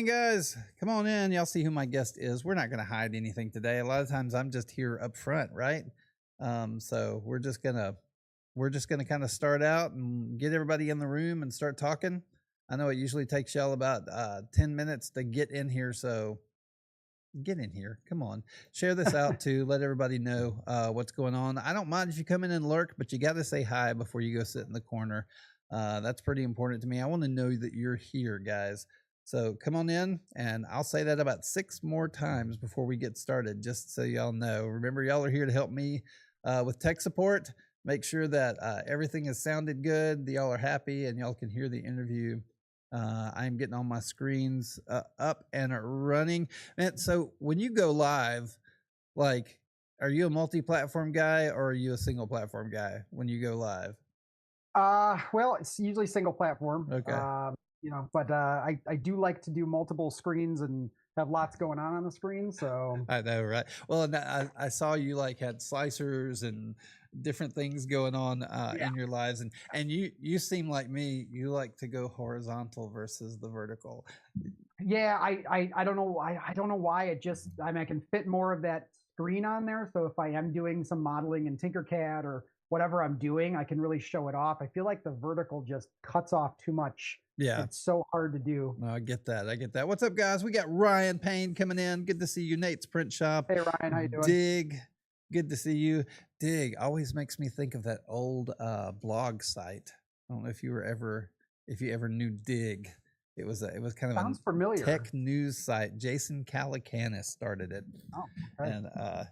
guys. Come on in. Y'all see who my guest is. We're not going to hide anything today. A lot of times I'm just here up front, right? So we're just gonna kind of start out and get everybody in the room and start talking. I know it usually takes y'all about 10 minutes to get in here, so get in here. Come on, share this out to let everybody know what's going on. I don't mind if you come in and lurk, but you got to say hi before you go sit in the corner. That's pretty important to me. I want to know that you're here, guys. So come on in, and I'll say that about 6 more times before we get started, just so y'all know. Remember, y'all are here to help me with tech support. Make sure that everything has sounded good, y'all are happy, and y'all can hear the interview. I'm getting all my screens up and running. And so when you go live, like, are you a multi-platform guy or are you a single platform guy when you go live? Well, it's usually single platform. Okay. But I do like to do multiple screens and have lots going on the screen. So I know, right? Well, and I saw you like had slicers and different things going on in your lives, and you seem like me. You like to go horizontal versus the vertical. yeah, I don't know why. I don't know why I can fit more of that screen on there. So if I am doing some modeling in Tinkercad or whatever I'm doing, I can really show it off. I feel like the vertical just cuts off too much. Yeah. It's so hard to do. No, I get that. I get that. What's up, guys? We got Ryan Payne coming in. Good to see you. Nate's Print Shop. Hey, Ryan, how you doing? Dig. Good to see you. Dig always makes me think of that old blog site. I don't know if you ever knew Dig. It was kind of Sounds familiar. Tech news site. Jason Calacanis started it. Oh, okay. And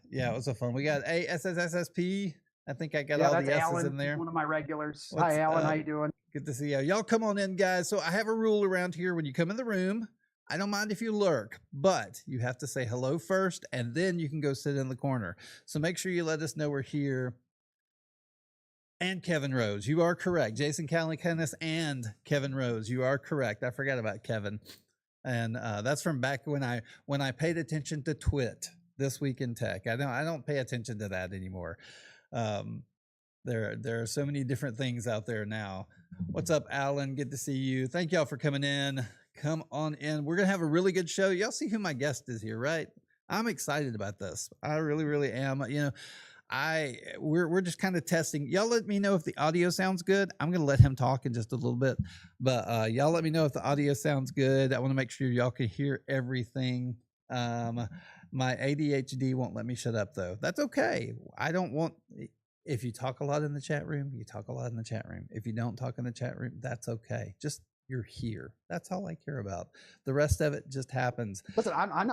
yeah, it was a fun. We got ASSSP. I think I got all the S's Alan, in there. one of my regulars. Hi, Alan. How you doing? Good to see you. Y'all come on in, guys. So I have a rule around here. When you come in the room, I don't mind if you lurk, but you have to say hello first, and then you can go sit in the corner. So make sure you let us know we're here. And Kevin Rose, you are correct. Jason Calacanis and Kevin Rose, you are correct. I forgot about Kevin. And that's from back when I paid attention to Twit, This Week in Tech. I don't pay attention to that anymore. There are so many different things out there now. What's up, Alan? Good to see you. Thank y'all for coming in. Come on in. We're gonna have a really good show. Y'all see who my guest is here, right? I'm excited about this. I really, really am. You know, we're just kind of testing. Y'all let me know if the audio sounds good. I'm gonna let him talk in just a little bit, but y'all let me know if the audio sounds good. I want to make sure y'all can hear everything. My ADHD won't let me shut up though. That's okay. I don't want. If you talk a lot in the chat room, you talk a lot in the chat room. If you don't talk in the chat room, that's okay. Just you're here. That's all I care about. The rest of it just happens. Listen, I'm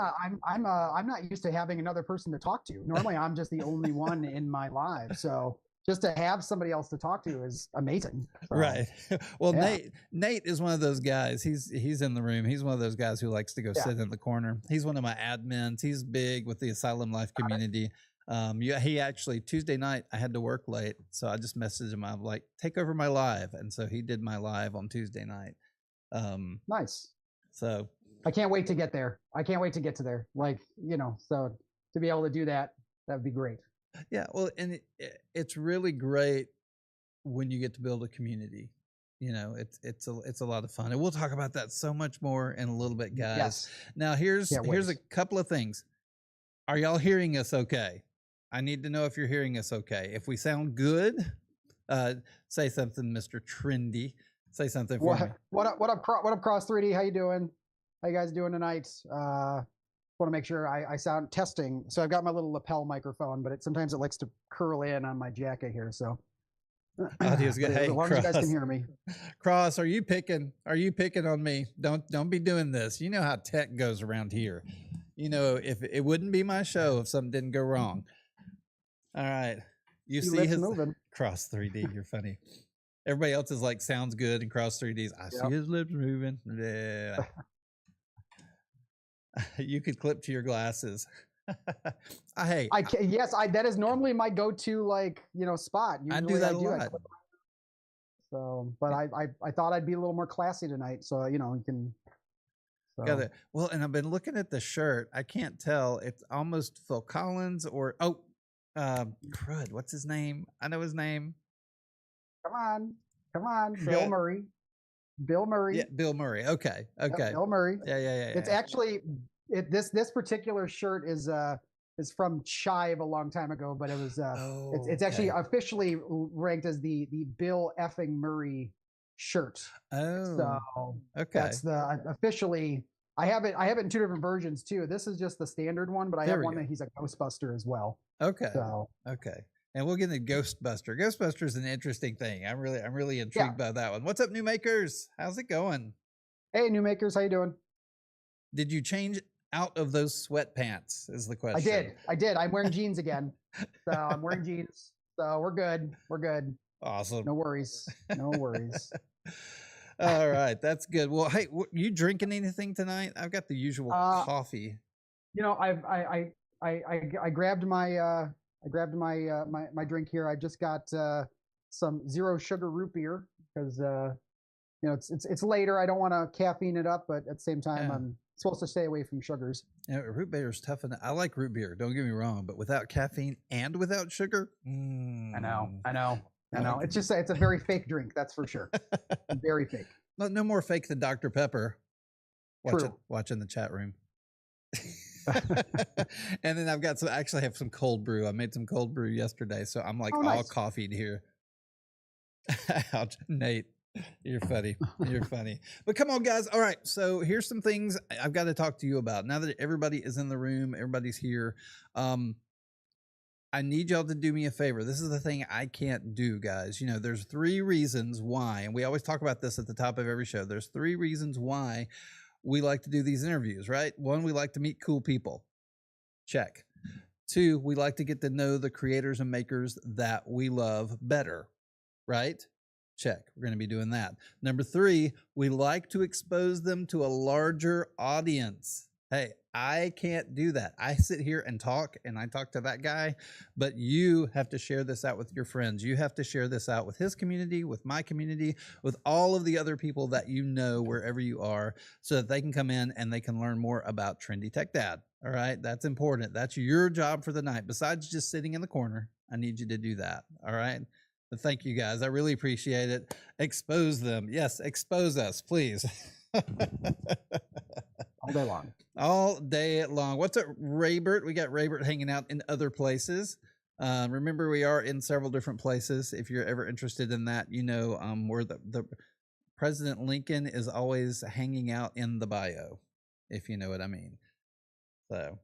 not used to having another person to talk to. Normally, I'm just the only one in my live. So just to have somebody else to talk to is amazing. So, right. Well, yeah. Nate is one of those guys. He's in the room. He's one of those guys who likes to go sit in the corner. He's one of my admins. He's big with the Asylum Life community. Yeah, he actually Tuesday night I had to work late, so I just messaged him. I'm like, take over my live, and so he did my live on Tuesday night. Nice. So I can't wait to get there. I can't wait to get to there. Like, so to be able to do that, that would be great. Yeah, well, and it's really great when you get to build a community. You know, it's a lot of fun, and we'll talk about that so much more in a little bit, guys. Yes. Now here's a couple of things. Are y'all hearing us okay? I need to know if you're hearing us okay. If we sound good, say something, Mr. Trendy. Say something for me. What up, Cross 3D? How you doing? How you guys doing tonight? Want to make sure I sound testing. So I've got my little lapel microphone, but sometimes it likes to curl in on my jacket here. So audio's good. Hey, as long as you guys can hear me. Cross, are you picking on me? Don't be doing this. You know how tech goes around here. You know, if it wouldn't be my show if something didn't go wrong. All right. You see his moving. Cross 3D. You're funny. Everybody else is like, sounds good. And Cross 3D's, I see his lips moving. Yeah. You could clip to your glasses. Hey. That is normally my go-to, spot. Usually I do that a lot. So, but I thought I'd be a little more classy tonight. So, you can. So. Got it. Well, and I've been looking at the shirt. I can't tell. It's almost Phil Collins or crud. What's his name? I know his name. Come on, Bill Murray. Bill Murray. Yeah, Bill Murray. Okay. Yep, Okay. Bill Murray. Yeah. It's actually this particular shirt is from Chive a long time ago, but it was Oh, it's actually okay. officially ranked as the Bill effing Murray shirt. So Oh, okay. that's the officially. I have it in two different versions too. This is just the standard one, but I There have we one go. that he's a Ghostbuster as well. Okay. So Okay. And we'll get into Ghostbuster. Ghostbuster is an interesting thing. I'm really yeah. intrigued by that one. What's up, new makers? How's it going? Hey, new makers, how you doing? Did you change out of those sweatpants? Is the I question. did. I did. I'm wearing jeans again. So I'm wearing jeans. So we're good. We're good. Awesome. No worries. No worries. All right, that's good. Well, hey, you drinking anything tonight? I've got the usual coffee. You know, I grabbed my my drink here. I just got some zero sugar root beer because you know it's later. I don't want to caffeine it up, but at the same time, Yeah. I'm supposed to stay away from sugars. Yeah, root beer is tough, and I like root beer. Don't get me wrong, but without caffeine and without sugar, I know. It's just it's a very fake drink, that's for sure. Very fake. No more fake than Dr. Pepper. True. Watching the chat room. And then I've got some. Actually, have some cold brew. I made some cold brew yesterday, so I'm like all nice. coffeeed here. Ouch, Nate. You're funny. You're funny. But come on, guys. All right. So here's some things I've got to talk to you about. Now that everybody is in the room, everybody's here. I need y'all to do me a favor. This is the thing I can't do, guys. You know, there's 3 reasons why, and we always talk about this at the top of every show. There's 3 reasons why we like to do these interviews, right? 1, we like to meet cool people. Check. 2, we like to get to know the creators and makers that we love better, right? Check. We're going to be doing that. Number 3, we like to expose them to a larger audience. Hey, I can't do that. I sit here and I talk to that guy, but you have to share this out with your friends. You have to share this out with his community, with my community, with all of the other people that you know wherever you are, so that they can come in and they can learn more about Trendy Tech Dad. All right. That's important. That's your job for the night. Besides just sitting in the corner, I need you to do that. All right. But thank you guys. I really appreciate it. Expose them. Yes. Expose us, please. All day long. All day long. What's up, Raybert? We got Raybert hanging out in other places. Remember, we are in several different places. If you're ever interested in that, you know, where the President Lincoln is always hanging out in the bio, if you know what I mean. So,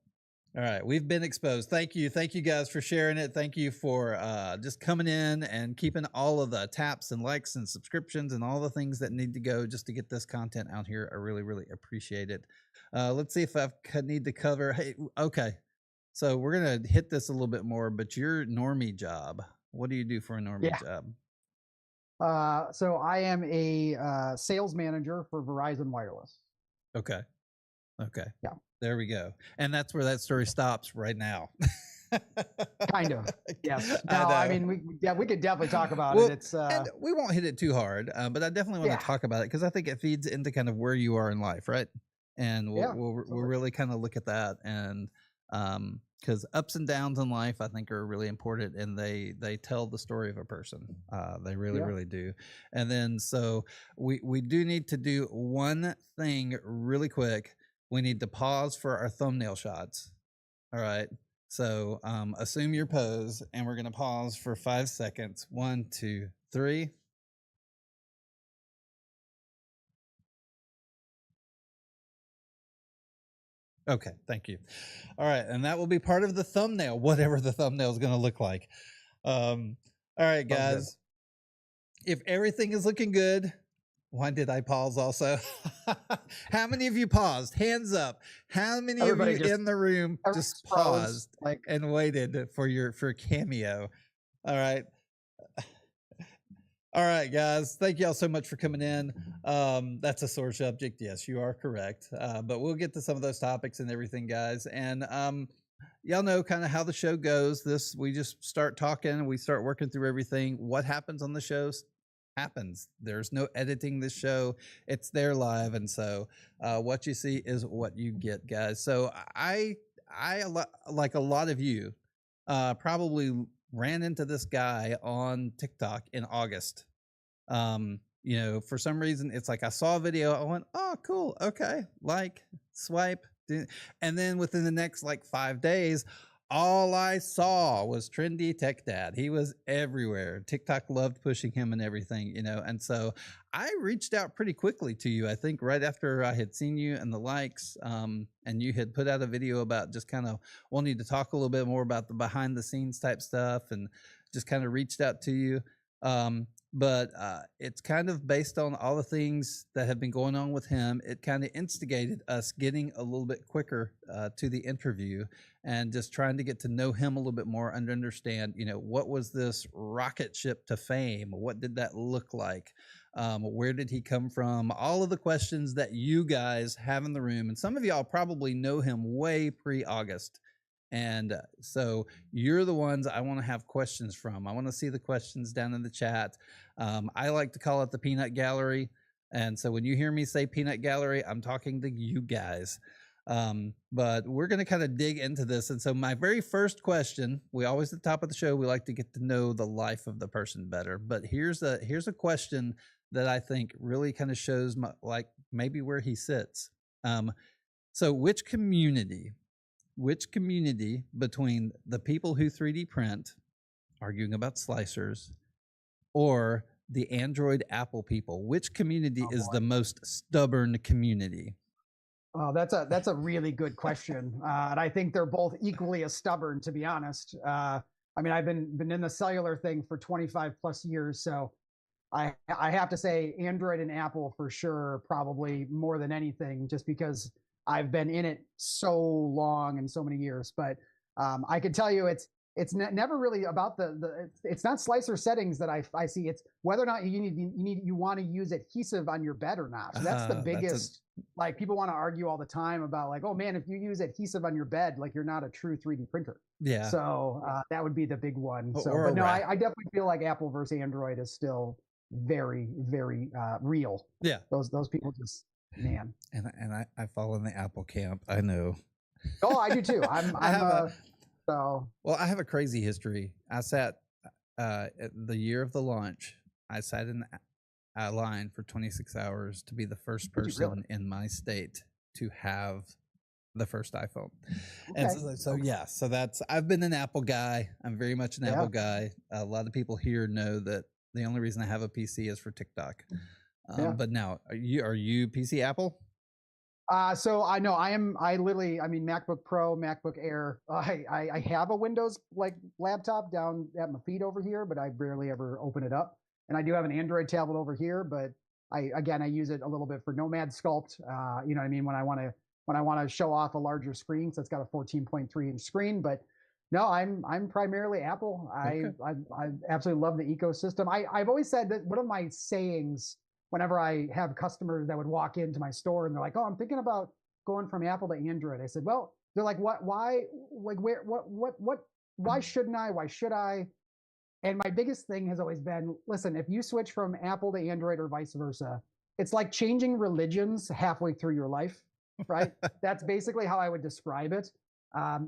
all right, we've been exposed. Thank you guys for sharing it. Thank you for just coming in and keeping all of the taps and likes and subscriptions and all the things that need to go just to get this content out here. I really appreciate it. Let's see if I need to cover. Hey, okay, so we're gonna hit this a little bit more. But your normie job, what do you do for a normie job? So I am a sales manager for Verizon Wireless. Okay. Yeah. There we go. And that's where that story stops right now. Kind of. Yes. No, I mean, we could definitely talk about it. It's and we won't hit it too hard, but I definitely want to talk about it because I think it feeds into kind of where you are in life, right? And we'll really kind of look at that, and because ups and downs in life, I think, are really important, and they tell the story of a person. They really do. And then so we do need to do one thing really quick. We need to pause for our thumbnail shots. All right. So assume your pose, and we're going to pause for 5 seconds. 1, 2, 3. Okay, thank you. All right, and that will be part of the thumbnail, whatever the thumbnail is going to look like. All right, guys. If everything is looking good, why did I pause also? How many of you paused? Hands up. How many of you in the room just paused and waited for cameo? All right. All right, guys. Thank y'all so much for coming in. That's a sore subject. Yes, you are correct. But we'll get to some of those topics and everything, guys. And y'all know kind of how the show goes. We just start talking. We start working through everything. What happens on the shows happens. There's no editing this show. It's there live. And so what you see is what you get, guys. So I like a lot of you probably ran into this guy on TikTok in August. You know, for some reason, it's like I saw a video, I went, oh, cool, okay, like, swipe, and then within the next like 5 days, all I saw was Trendy Tech Dad. He was everywhere. TikTok loved pushing him and everything, you know. And so I reached out pretty quickly to you. I think right after I had seen you and the likes, and you had put out a video about just kind of wanting to talk a little bit more about the behind the scenes type stuff, and just kind of reached out to you. But it's kind of based on all the things that have been going on with him. It kind of instigated us getting a little bit quicker to the interview, and just trying to get to know him a little bit more and understand, you know, what was this rocket ship to fame? What did that look like? Where did he come from? All of the questions that you guys have in the room, and some of y'all probably know him way pre-August. And so you're the ones I want to have questions from. I want to see the questions down in the chat. I like to call it the peanut gallery. And so when you hear me say peanut gallery, I'm talking to you guys. But we're going to kind of dig into this. And so my very first question, we always at the top of the show, we like to get to know the life of the person better. But here's a question that I think really kind of shows like maybe where he sits. So which community between the people who 3D print, arguing about slicers, or the Android Apple people, which community is the most stubborn community? Oh, that's a really good question, and I think they're both equally as stubborn, to be honest. I mean, I've been in the cellular thing for 25 plus years, so I have to say Android and Apple for sure, probably more than anything, just because I've been in it so long and so many years. But I can tell you, it's never really about it's not slicer settings that I see. It's whether or not you want to use adhesive on your bed or not. So that's the biggest. Like, people want to argue all the time about, like, oh man, if you use adhesive on your bed, like, you're not a true 3D printer. Yeah. So that would be the big one. So, but no, I definitely feel like Apple versus Android is still very, very real. Yeah. Those people just, man. And I fall in the Apple camp. I know. Oh, I do too. Well, I have a crazy history. I sat at the year of the launch. I sat in a line for 26 hours to be the first person in my state to have the first iPhone. Okay. And so that's, I've been an Apple guy. I'm very much an Apple guy. A lot of people here know that the only reason I have a PC is for TikTok. But now, are you PC Apple? So I know I mean, MacBook Pro, MacBook Air. I have a Windows like laptop down at my feet over here, but I barely ever open it up. And I do have an Android tablet over here, but I use it a little bit for Nomad Sculpt. You know what I mean? When I want to show off a larger screen, so it's got a 14.3 inch screen. But no, I'm primarily Apple. Okay. I absolutely love the ecosystem. I've always said that one of my sayings whenever I have customers that would walk into my store and they're like, "Oh, I'm thinking about going from Apple to Android." I said, "Well," they're like, "What? Why? Like, where? What? Why shouldn't I? Why should I?" And my biggest thing has always been, listen, if you switch from Apple to Android or vice versa, it's like changing religions halfway through your life, right? That's basically how I would describe it.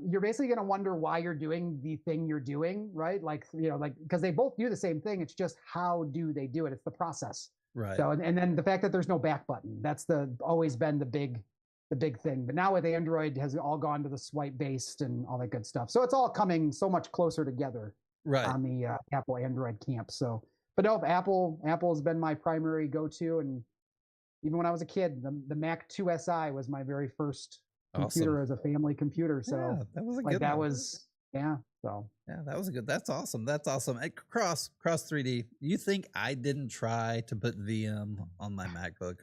You're basically going to wonder why you're doing the thing you're doing, right? Like, you know, like, because they both do the same thing. It's just, how do they do it? It's the process. Right. So, and then the fact that there's no back button, that's always been the big thing. But now with Android, has all gone to the swipe based and all that good stuff. So it's all coming so much closer together. Right. On the Apple Android camp. So, but no, Apple has been my primary go-to. And even when I was a kid, the Mac 2SI was my very first computer as a family computer. So yeah, that was a good one. So yeah, that was a good. That's awesome. That's awesome. At Cross 3D, you think I didn't try to put VM on my MacBook?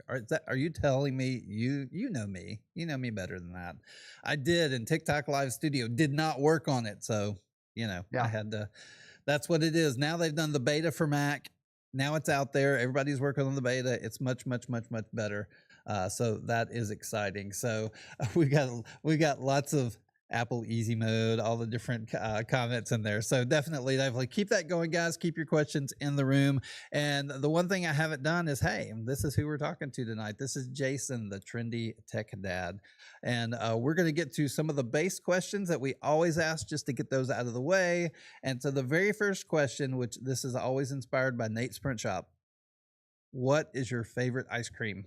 Are you telling me you know me? You know me better than that. I did, and TikTok Live Studio did not work on it. So, you know, I had to, that's what it is. Now they've done the beta for Mac. Now it's out there. Everybody's working on the beta. It's much, much, much, much better. So that is exciting. So we got lots of Apple easy mode, all the different comments in there. So definitely keep that going, guys. Keep your questions in the room. And the one thing I haven't done is, hey, this is who we're talking to tonight. This is Jason, the Trendy Tech Dad. And we're going to get to some of the base questions that we always ask, just to get those out of the way. And so the very first question, which this is always inspired by Nate's Print Shop. what is your favorite ice cream?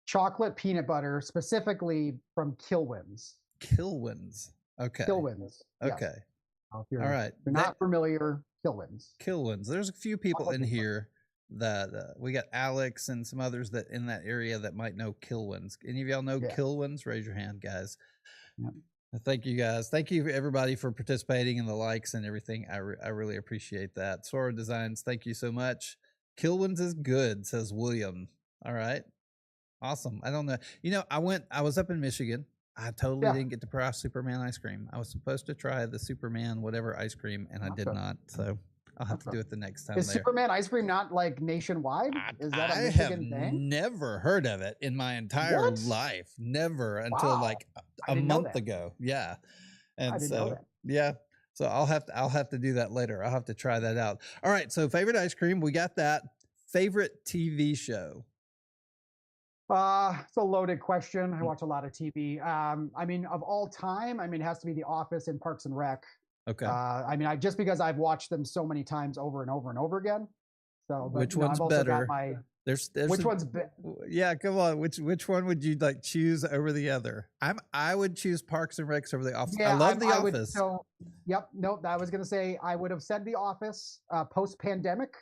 Chocolate peanut butter, specifically from Kilwins. Kilwins. Okay. Kilwins. Yes. Okay. If All right. you're not familiar, Kilwins. Kilwins. There's a few people Chocolate in peanut butter. here that we got Alex and some others that in that area that might know Kilwins. Any of y'all know Yeah. Kilwins? Raise your hand, guys. Yep. Thank you, guys. Thank you, everybody, for participating and the likes and everything. I really appreciate that. Sora Designs, thank you so much. Kilwins is good, says William. All right. Awesome. I don't know. You know, I was up in Michigan. I totally didn't get to try Superman ice cream. I was supposed to try the Superman whatever ice cream, and I did not. So I'll have to do it the next time. Is Superman ice cream not like nationwide? Is that a Michigan thing? I have never heard of it in my entire life. Never until like a month ago. Yeah. And so yeah. So I'll have to do that later. I'll have to try that out. All right. So favorite ice cream, we got that. Favorite TV show. It's a loaded question. I watch a lot of TV. I mean, of all time, I mean, it has to be The Office and Parks and Rec. Okay. I mean, just because I've watched them so many times over and over and over again. So, but, which one's better? There's which one's better? Yeah, come on. Which one would you like choose over the other? I would choose Parks and Recs over The Office. Yeah, I love The Office. Yep. Nope. I was gonna say I would have said The Office post pandemic.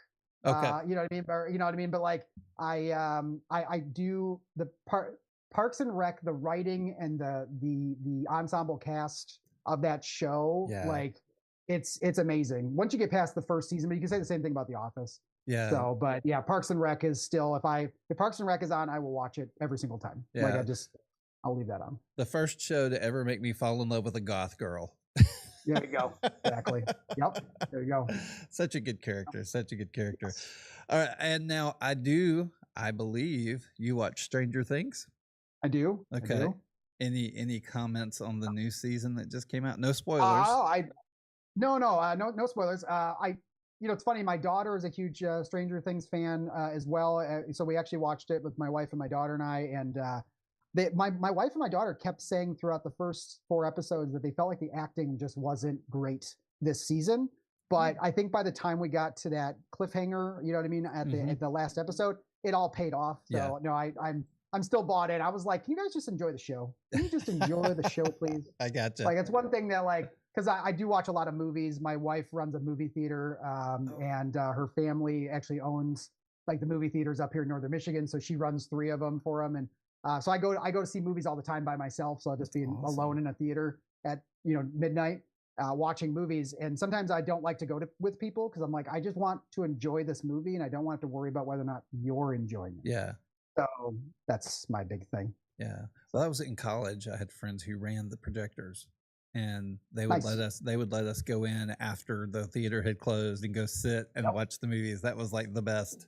Okay. You know what I mean? Or, you know what I mean? But like I do the Parks and Rec, the writing and the ensemble cast of that show, like it's amazing. Once you get past the first season, but you can say the same thing about The Office. Yeah. So, but yeah, Parks and Rec is still if Parks and Rec is on, I will watch it every single time. Yeah. Like I'll leave that on. The first show to ever make me fall in love with a goth girl. There you go. Exactly. Yep. There you go. Such a good character. Such a good character. Yes. All right. And now I believe you watch Stranger Things. I do. Okay. I do. Any comments on the new season that just came out? No spoilers. No spoilers. It's funny. My daughter is a huge Stranger Things fan as well. So we actually watched it with my wife and my daughter and I, and my wife and my daughter kept saying throughout the first 4 episodes that they felt like the acting just wasn't great this season. But I think by the time we got to that cliffhanger, you know what I mean, at the last episode, it all paid off. So no, I'm still bought in. I was like, can you guys just enjoy the show? Can you just enjoy the show, please? I gotcha. Like it's one thing that because I do watch a lot of movies. My wife runs a movie theater, and her family actually owns like the movie theaters up here in Northern Michigan. So she runs 3 of them for them, and so I go to see movies all the time by myself. So I'll just be alone in a theater at midnight watching movies. And sometimes I don't like to go with people because I'm like, I just want to enjoy this movie, and I don't want to worry about whether or not you're enjoying it. Yeah. So that's my big thing. Yeah. Well, I was in college. I had friends who ran the projectors, and they would let us go in after the theater had closed and go sit and watch the movies. That was like the best.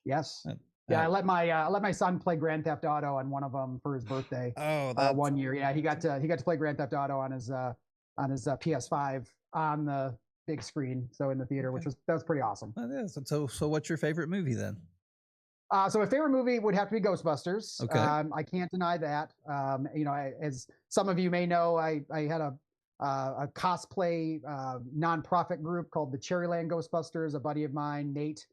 Yes. Yeah, I let my son play Grand Theft Auto on one of them for his birthday. Oh, that's... 1 year. Yeah, he got to play Grand Theft Auto on his PS5 on the big screen, so in the theater, that was pretty awesome. That is. So what's your favorite movie then? So my favorite movie would have to be Ghostbusters. Okay. I can't deny that. As some of you may know, I had a cosplay nonprofit group called the Cherryland Ghostbusters. A buddy of mine, Nate,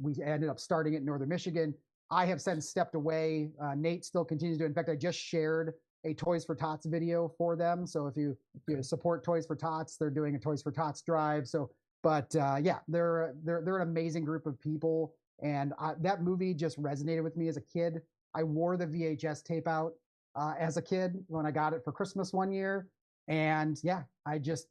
we ended up starting it in Northern Michigan. I have since stepped away. Nate still continues to. In fact, I just shared a Toys for Tots video for them. So if you support Toys for Tots, they're doing a Toys for Tots drive. So, but yeah, they're an amazing group of people. And that movie just resonated with me as a kid. I wore the VHS tape out as a kid when I got it for Christmas one year. And yeah, it's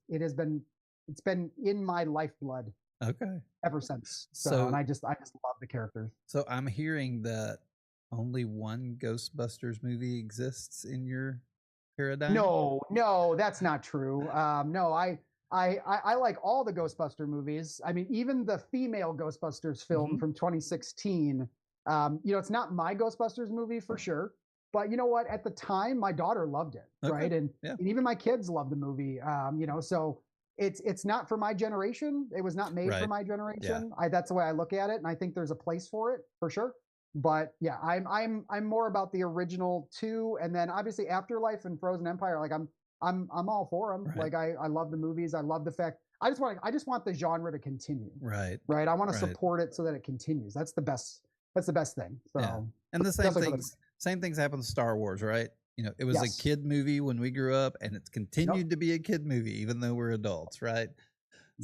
been in my lifeblood. Okay. Ever since. So and I just love the characters. So I'm hearing that only one Ghostbusters movie exists in your paradigm? No, that's not true. No, I like all the Ghostbuster movies. I mean, even the female Ghostbusters film from 2016. It's not my Ghostbusters movie for sure, but you know what? At the time, my daughter loved it, right? And even my kids loved the movie. So it's not for my generation. It was not made for my generation. Yeah. That's the way I look at it, and I think there's a place for it for sure. But yeah, I'm more about the original 2, and then obviously Afterlife and Frozen Empire. Like I'm all for them. Right. Like I love the movies. I love the fact I just want the genre to continue. Right. Right. I want to Right. support it so that it continues. That's the best thing. So Yeah. And the definitely same things happen to Star Wars, right? You know, it was a Yes. kid movie when we grew up, and it's continued to be a kid movie, even though we're adults, right?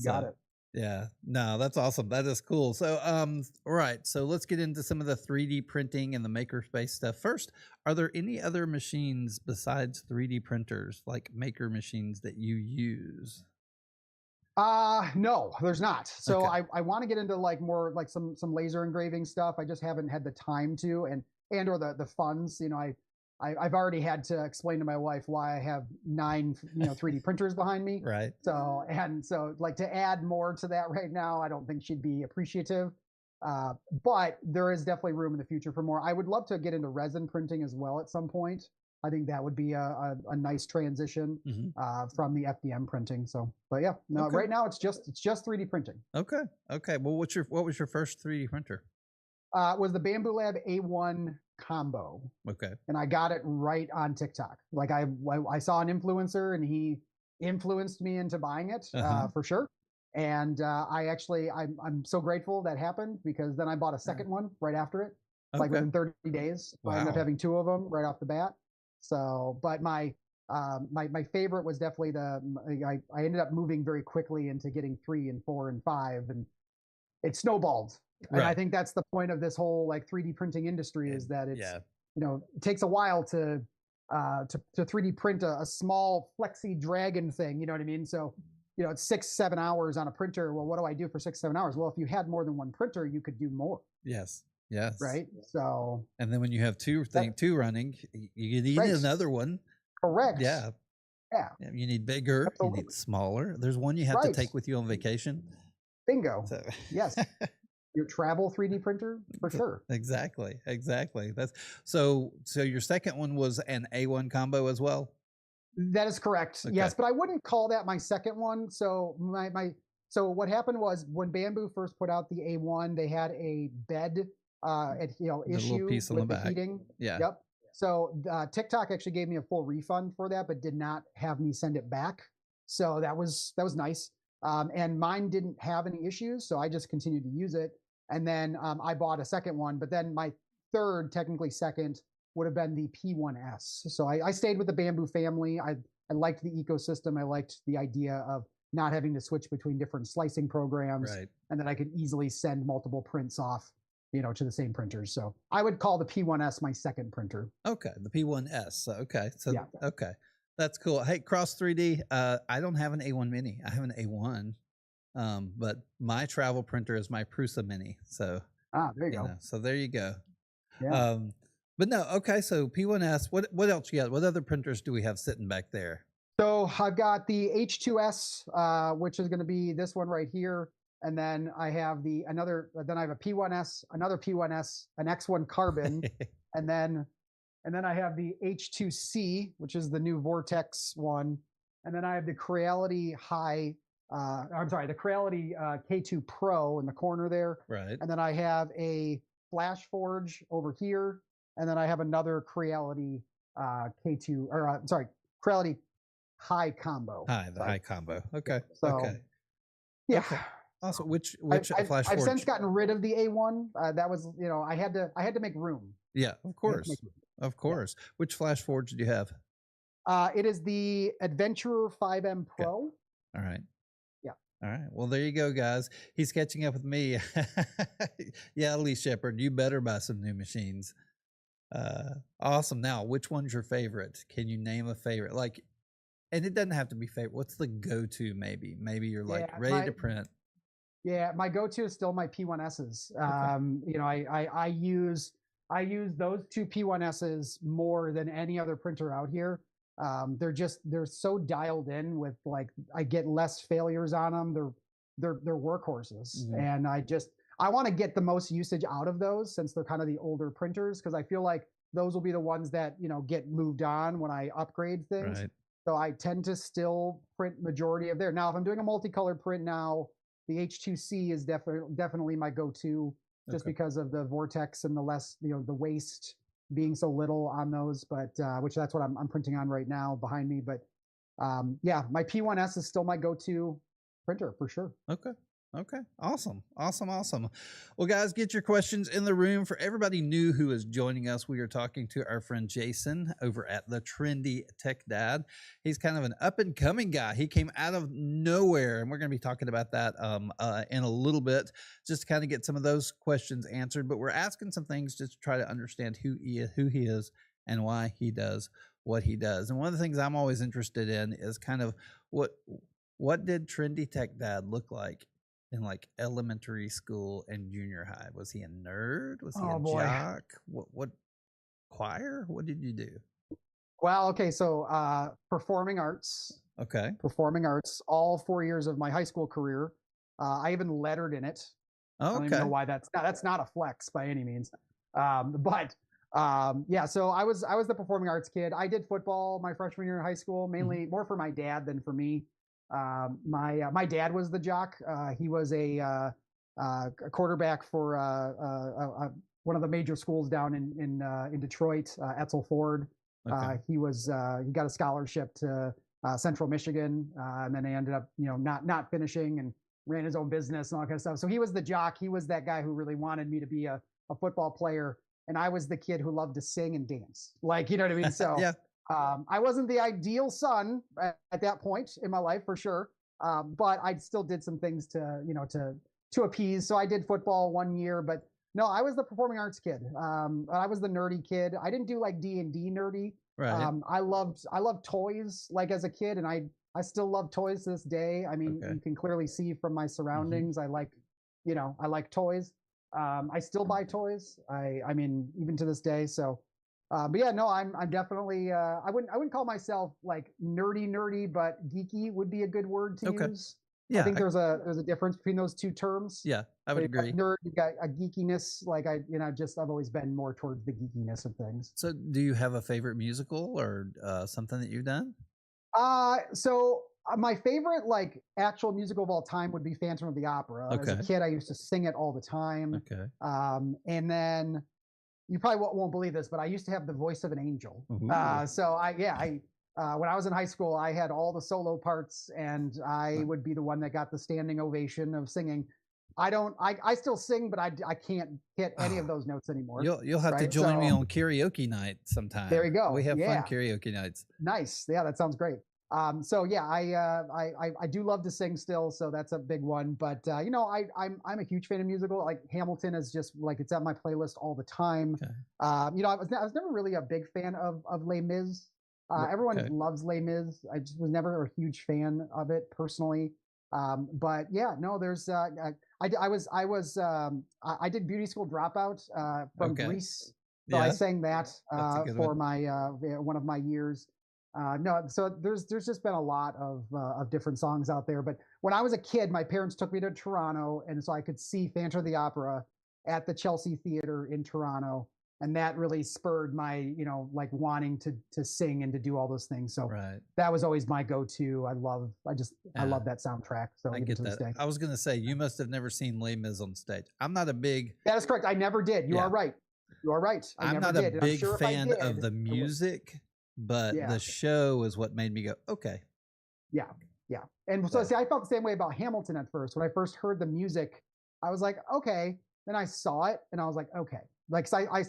Got So, it. yeah, no, that's awesome. That is cool. So, all right. So let's get into some of the 3D printing and the makerspace stuff. First, are there any other machines besides 3D printers, like maker machines, that you use? No, there's not. So Okay. I want to get into like more like some laser engraving stuff. I just haven't had the time to and or the funds. You know, I've already had to explain to my wife why I have 9 3D printers behind me. Right. So like to add more to that right now, I don't think she'd be appreciative. But there is definitely room in the future for more. I would love to get into resin printing as well at some point. I think that would be a nice transition from the FDM printing. So, but yeah, no, Okay. right now it's just 3D printing. Okay. Okay. Well, what was your first 3D printer? It was the Bamboo Lab A1 combo. Okay. And I got it right on TikTok. Like I saw an influencer and he influenced me into buying it for sure. And I'm so grateful that happened because then I bought a second one right after it, like within 30 days. Wow. I ended up having 2 of them right off the bat. So, but my favorite was definitely I ended up moving very quickly into getting 3 and 4 and 5, and it snowballed. And I think that's the point of this whole like 3D printing industry is that it's it takes a while to 3D print a small flexi dragon thing. You know what I mean? So it's 6-7 hours on a printer. Well, what do I do for 6-7 hours? Well, if you had more than one printer, you could do more. Yes. Yes. Right. So. And then when you have two running, you need another one. Correct. Yeah. Yeah. You need bigger. Absolutely. You need smaller. There's one you have to take with you on vacation. Bingo. So. Yes. Your travel 3D printer for sure. Exactly. That's so your second one was an A1 combo as well. That is correct. Okay. Yes, but I wouldn't call that my second one. So so what happened was when Bamboo first put out the A1, they had a bed issue piece on with the the heating. Yeah. Yep. So TikTok actually gave me a full refund for that, but did not have me send it back. So that was nice. And mine didn't have any issues, so I just continued to use it. And then I bought a second one, but then my third, technically second, would have been the P1S. So I stayed with the Bamboo family. I liked the ecosystem. I liked the idea of not having to switch between different slicing programs, and then I could easily send multiple prints off, to the same printers. So I would call the P1S my second printer. Okay, the P1S. Okay, so yeah. Okay, that's cool. Hey, Cross 3D. I don't have an A1 Mini. I have an A1. But my travel printer is my Prusa Mini. So there you go. So there you go. Yeah. But no, okay. So P1S. What else you got? What other printers do we have sitting back there? So I've got the H2S, which is going to be this one right here, and then I have Then I have a P1S, another P1S, an X1 Carbon, and then I have the H2C, which is the new Vortex one, and then I have the Creality High. The Creality K2 Pro in the corner there. Right. And then I have a Flash Forge over here. And then I have another Creality K2, Creality High Combo. High Combo. Okay. So, okay. Yeah. Okay. Also, which Flash Forge? I've since gotten rid of the A1. That was, I had to make room. Yeah, of course. Of course. Yeah. Which Flash Forge do you have? It is the Adventurer 5M Pro. Okay. All right. All right. Well, there you go, guys. He's catching up with me. Yeah, Lee Shepard, you better buy some new machines. Awesome. Now, which one's your favorite? Can you name a favorite? And it doesn't have to be favorite. What's the go-to? Maybe you're ready to print. Yeah, my go-to is still my P1Ss. Okay. I use those 2 P1Ss more than any other printer out here. They're so dialed in with I get less failures on them. They're workhorses. And I want to get the most usage out of those since they're kind of the older printers. Cause I feel like those will be the ones that, get moved on when I upgrade things. Right. So I tend to still print majority of there. Now, if I'm doing a multicolored print now, the H2C is definitely my go-to just because of the vortex and the less, the waste being so little on those, but which that's what I'm printing on right now behind me. But yeah, my P1S is still my go-to printer for sure. Okay. Okay. Awesome. Awesome. Awesome. Well, guys, get your questions in the room. For everybody new who is joining us, we are talking to our friend Jason over at the Trendy Tech Dad. He's kind of an up and coming guy. He came out of nowhere, and we're going to be talking about that in a little bit, just to kind of get some of those questions answered. But we're asking some things just to try to understand who he is and why he does what he does. And one of the things I'm always interested in is kind of what did Trendy Tech Dad look like in like elementary school and junior high? Was he a nerd? Was he a jock? What choir? What did you do? Well, okay, so performing arts. Okay. Performing arts, all 4 years of my high school career. I even lettered in it. Oh, I don't even know why that's not a flex by any means. But yeah, so I was the performing arts kid. I did football my freshman year in high school, mainly more for my dad than for me. My dad was the jock. He was a quarterback for one of the major schools down in Detroit, Etzel Ford. Okay. He got a scholarship to Central Michigan, and then he ended up not finishing and ran his own business and all that kind of stuff. So he was the jock. He was that guy who really wanted me to be a football player, and I was the kid who loved to sing and dance. Like, you know what I mean? So yeah. I wasn't the ideal son at that point in my life for sure, but I still did some things to appease. So I did football 1 year, but no, I was the performing arts kid. I was the nerdy kid. I didn't do like D&D nerdy. Right. I loved toys like as a kid, and I still love toys to this day. I mean, you can clearly see from my surroundings. I like toys. I still buy toys. I mean, even to this day. So. But yeah, no, I'm definitely I wouldn't call myself like nerdy, but geeky would be a good word to use. Yeah, I think there's a difference between those two terms. Yeah, I would agree. Nerd, you got a geekiness. Like I've always been more towards the geekiness of things. So, do you have a favorite musical or something that you've done? So my favorite like actual musical of all time would be Phantom of the Opera. Okay. As a kid, I used to sing it all the time. Okay. And then. You probably won't believe this, but I used to have the voice of an angel. So when I was in high school, I had all the solo parts, and I would be the one that got the standing ovation of singing. I still sing, but I can't hit any of those notes anymore. You'll have to join me on karaoke night sometime. There you go. We have fun karaoke nights. Nice. Yeah, that sounds great. So yeah, I do love to sing still, so that's a big one. But I'm a huge fan of musical. Like Hamilton is just like it's at my playlist all the time. Okay. I was never really a big fan of Les Mis. Everyone loves Les Mis. I just was never a huge fan of it personally. But yeah, no, there's I did Beauty School Dropout from Greece. So I sang that for my one of my years. No, so there's just been a lot of different songs out there. But when I was a kid, my parents took me to Toronto, and so I could see Phantom of the Opera at the Chelsea Theater in Toronto, and that really spurred my like wanting to sing and to do all those things. So that was always my go-to. I love that soundtrack. So I get that. I was gonna say you must have never seen Les Mis on stage. I'm not a big. That is correct. I never did. You are right. You are right. I'm not a big fan of the music. But the show is what made me go, okay. Yeah. And so see, I felt the same way about Hamilton at first. When I first heard the music, I was like, okay. Then I saw it, and I was like, okay. Like, so I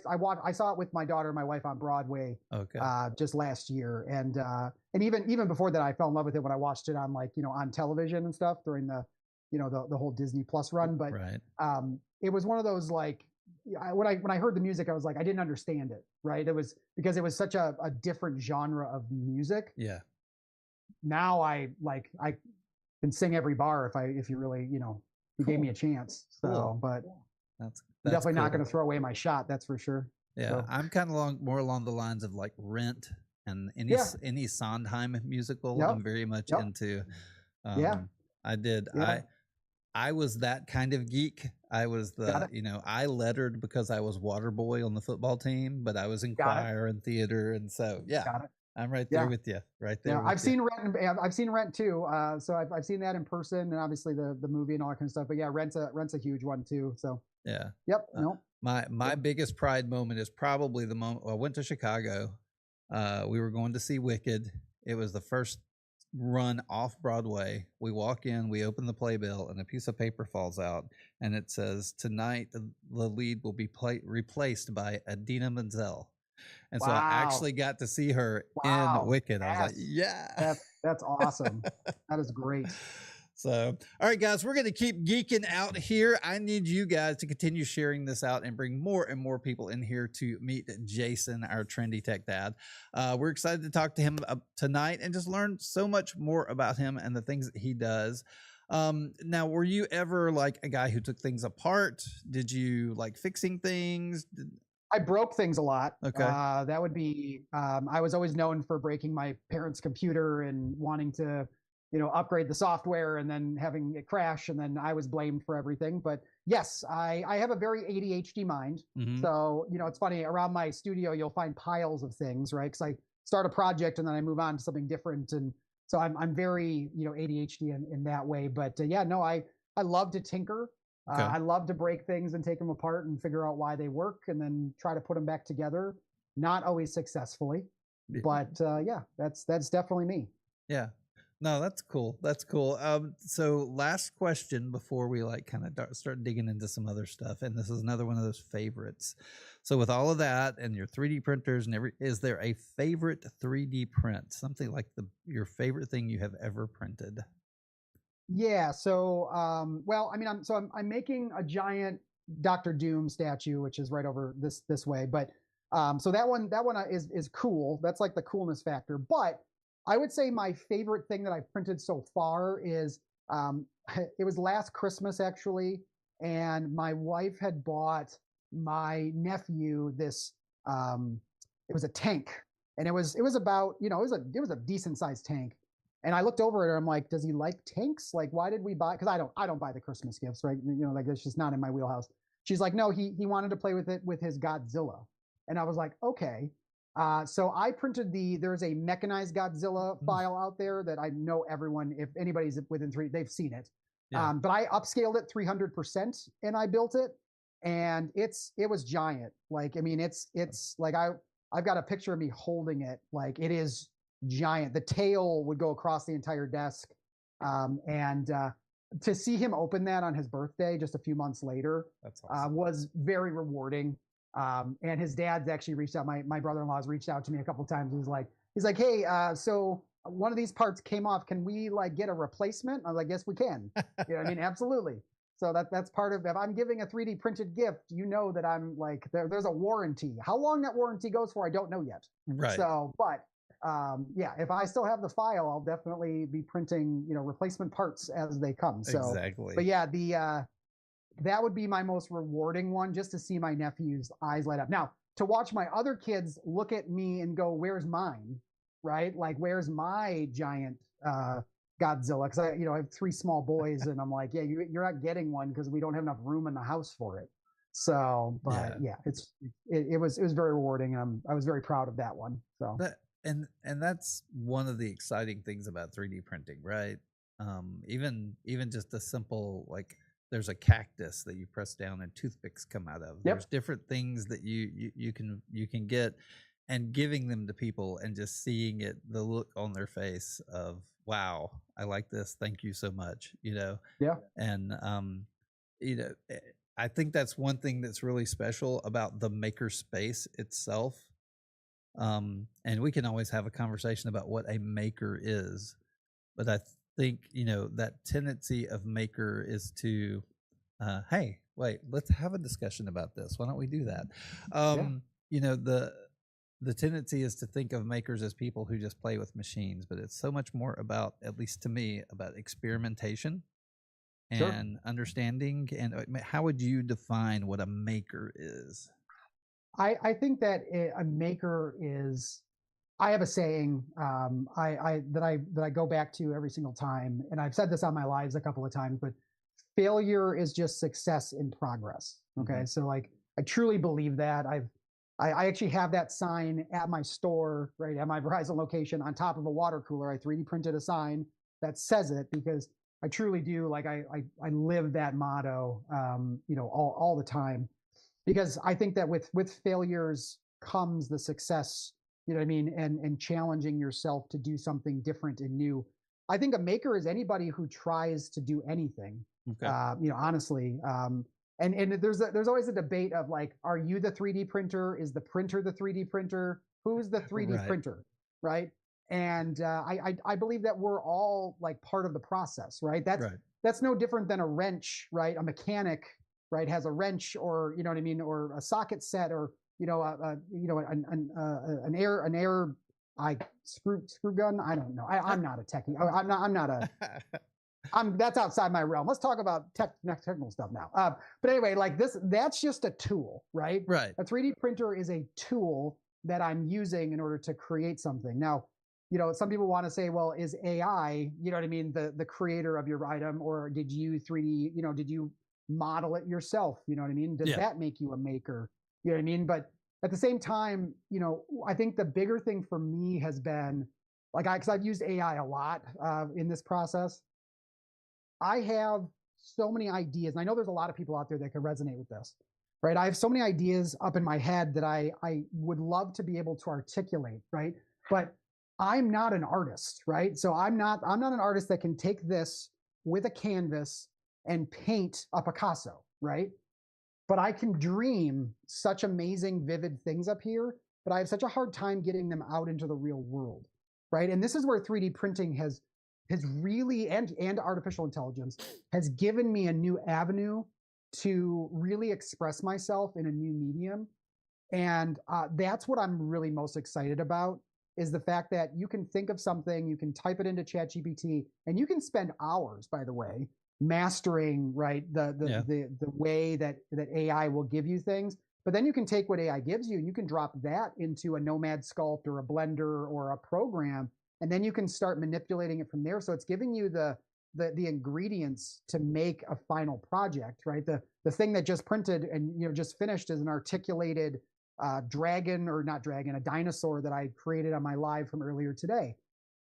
saw it with my daughter and my wife on Broadway. Just last year, and even before that, I fell in love with it when I watched it on on television and stuff during the the whole Disney Plus run. But it was one of those like. When I heard the music, I was like, I didn't understand it. Right? It was because it was such a different genre of music. Yeah. Now I can sing every bar if you really you gave me a chance. So, but that's definitely not going to throw away my shot. That's for sure. Yeah, so. I'm kind of more along the lines of like Rent and any Sondheim musical. I'm very much into. I did. I was that kind of geek. I was I lettered because I was water boy on the football team, but I was in choir and theater, and so I'm right there with you. Right there. Yeah, I've seen Rent too. So I've seen that in person, and obviously the movie and all that kind of stuff. But yeah, Rent's a huge one too. So yeah. Yep. My biggest pride moment is probably the moment I went to Chicago. We were going to see Wicked. It was the first run off Broadway. We walk in, we open the playbill, and a piece of paper falls out, and it says, "Tonight, the lead will be replaced by Adina Menzel." And so I Wow. actually got to see her in Wow. Wicked. I was like, Yes. yeah. That's awesome. That is great. So, all right, guys, we're going to keep geeking out here. I need you guys to continue sharing this out and bring more and more people in here to meet Jason, our trendy tech dad. We're excited to talk to him tonight and just learn so much more about him and the things that he does. Now, were you ever like a guy who took things apart? Did you like fixing things? I broke things a lot. Okay. That would be. I was always known for breaking my parents' computer and wanting to, upgrade the software and then having it crash, and then I was blamed for everything. But yes, I have a very ADHD mind. Mm-hmm. So it's funny, around my studio you'll find piles of things, right? Because I start a project and then I move on to something different, and so I'm very ADHD in that way. But yeah, no, I love to tinker. Okay. I love to break things and take them apart and figure out why they work and then try to put them back together. Not always successfully, but yeah, that's definitely me. Yeah. No, that's cool. That's cool. So last question before we like kind of start digging into some other stuff, and this is another one of those favorites. So with all of that and your 3D printers and is there a favorite 3D print? Something like your favorite thing you have ever printed? Yeah. So, well, I mean, I'm making a giant Doctor Doom statue, which is right over this way. But so that one is cool. That's like the coolness factor. But I would say my favorite thing that I've printed so far is it was last Christmas actually, and my wife had bought my nephew this. It was a tank, and it was about it was a decent sized tank, and I looked over at her. I'm like, does he like tanks? Like, why did we buy? Because I don't buy the Christmas gifts, right? Like that's just not in my wheelhouse. She's like, no, he wanted to play with it with his Godzilla, and I was like, okay. So I printed there's a mechanized Godzilla file out there that I know everyone, if anybody's within three, they've seen it. Yeah. But I upscaled it 300% and I built it, and it was giant. Like, I mean, it's like I've got a picture of me holding it. Like, it is giant. The tail would go across the entire desk. And to see him open that on his birthday just a few months later, That's awesome. was very rewarding. And his dad's actually reached out. My brother-in-law's reached out to me a couple of times. He's like, hey, so one of these parts came off. Can we like get a replacement? I was like, yes, we can. You know what I mean? Absolutely. So that's part of, if I'm giving a 3D printed gift, that I'm like, there's a warranty. How long that warranty goes for, I don't know yet. Right. So, but yeah, if I still have the file, I'll definitely be printing, replacement parts as they come. So, exactly. But yeah, that would be my most rewarding one, just to see my nephew's eyes light up. Now, to watch my other kids look at me and go, where's mine? Right? Like, where's my giant Godzilla? Because I have three small boys, and I'm like, yeah, you're not getting one because we don't have enough room in the house for it. So, but yeah, it was very rewarding. I was very proud of that one. So and that's one of the exciting things about 3D printing, right? Even just a simple, like, there's a cactus that you press down and toothpicks come out of. Yep. There's different things that you can get, and giving them to people and just seeing the look on their face of, wow, I like this, thank you so much. Yeah. And I think that's one thing that's really special about the maker space itself. And we can always have a conversation about what a maker is, but I think that tendency of maker is to hey, wait, let's have a discussion about this. Why don't we do that? The tendency is to think of makers as people who just play with machines, but it's so much more about, at least to me, about experimentation and understanding. And how would you define what a maker is? I think that a maker is, I have a saying that I go back to every single time, and I've said this on my lives a couple of times, but failure is just success in progress. Okay. Mm-hmm. So like, I truly believe that. I actually have that sign at my store, right at my Verizon location, on top of a water cooler. I 3D printed a sign that says it, because I truly do. Like, I live that motto, all the time, because I think that with failures comes the success, you know what I mean? And challenging yourself to do something different and new. I think a maker is anybody who tries to do anything. Okay. Honestly. And there's always a debate of like, are you the 3D printer? Is the printer the 3D printer? Who's the 3D Right. printer? Right. And I believe that we're all like part of the process, right? That's no different than a wrench, right? A mechanic, right, has a wrench, or you know what I mean, or a socket set, or an air screw gun. I don't know. I'm not a techie. I'm not a. That's outside my realm. Let's talk about technical stuff now. But anyway, like that's just a tool, right? Right. A 3D printer is a tool that I'm using in order to create something. Now, some people want to say, well, is AI, you know what I mean, the creator of your item, or did you 3D, did you model it yourself? You know what I mean? Does that make you a maker? You know what I mean? But at the same time, I think the bigger thing for me has been like, because I've used AI a lot in this process. I have so many ideas, and I know there's a lot of people out there that can resonate with this, right? I have so many ideas up in my head that I would love to be able to articulate, right? But I'm not an artist, right? So I'm not an artist that can take this with a canvas and paint a Picasso, right? But I can dream such amazing, vivid things up here, but I have such a hard time getting them out into the real world, right? And this is where 3D printing has really, and artificial intelligence has given me a new avenue to really express myself in a new medium. And that's what I'm really most excited about, is the fact that you can think of something, you can type it into ChatGPT, and you can spend hours, by the way, mastering, right, the way that AI will give you things. But then you can take what AI gives you and you can drop that into a Nomad Sculpt or a Blender or a program, and then you can start manipulating it from there. So it's giving you the ingredients to make a final project, right? The thing that just printed and just finished is an articulated dragon, or not dragon, a dinosaur that I created on my live from earlier today.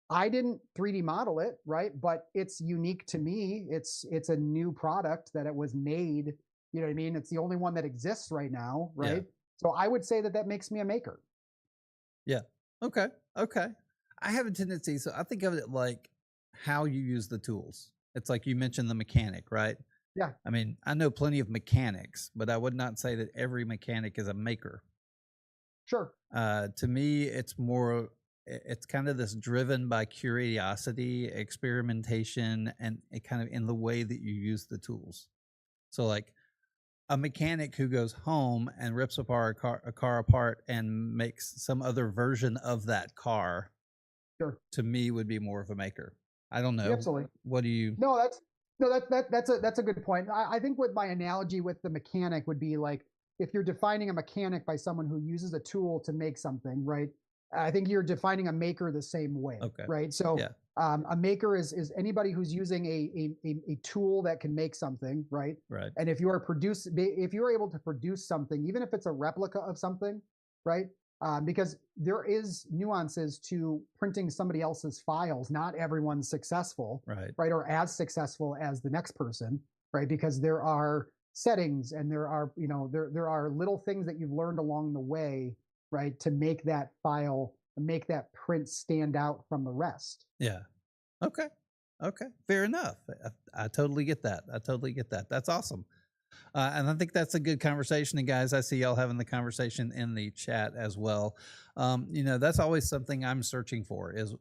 I didn't 3D model it, right? But it's unique to me. It's a new product that it was made. You know what I mean? It's the only one that exists right now, right? Yeah. So I would say that makes me a maker. Yeah. Okay. I have a tendency, so I think of it like how you use the tools. It's like you mentioned the mechanic, right? Yeah. I mean, I know plenty of mechanics, but I would not say that every mechanic is a maker. Sure. To me, it's kind of this driven by curiosity, experimentation, and it kind of in the way that you use the tools. So like a mechanic who goes home and rips apart a car apart and makes some other version of that car, sure, to me would be more of a maker. I don't know. Yeah, absolutely. What do you? No, that's a good point. I think what my analogy with the mechanic would be like, if you're defining a mechanic by someone who uses a tool to make something, right? I think you're defining a maker the same way, okay, right? So yeah. A maker is anybody who's using a tool that can make something, right? Right. And if you are able to produce something, even if it's a replica of something, right? Because there is nuances to printing somebody else's files. Not everyone's successful, right? Or as successful as the next person, right? Because there are settings and there are little things that you've learned along the way, right, to make that file, make that print stand out from the rest. Yeah. Okay. Fair enough. I totally get that. That's awesome. And I think that's a good conversation. And guys, I see y'all having the conversation in the chat as well. That's always something I'm searching for is,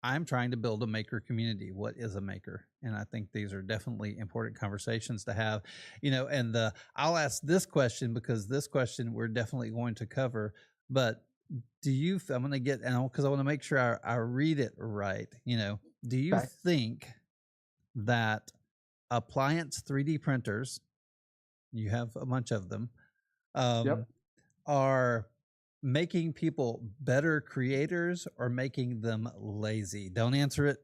I'm trying to build a maker community. What is a maker? And I think these are definitely important conversations to have, and I'll ask this question because this question we're definitely going to cover, but I'm going to get, because I want to make sure I read it right. Do you think that appliance 3D printers, you have a bunch of them, are making people better creators or making them lazy? Don't answer it,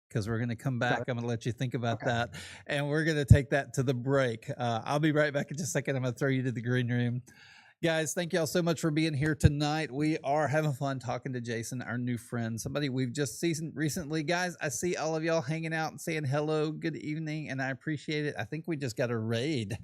because we're going to come back. I'm going to let you think about that, and we're going to take that to the break. I'll be right back in just a second. I'm going to throw you to the green room. Guys, thank y'all so much for being here tonight. We are having fun talking to Jason, our new friend, somebody we've just seen recently. Guys, I see all of y'all hanging out and saying hello, good evening, and I appreciate it. I think we just got a raid.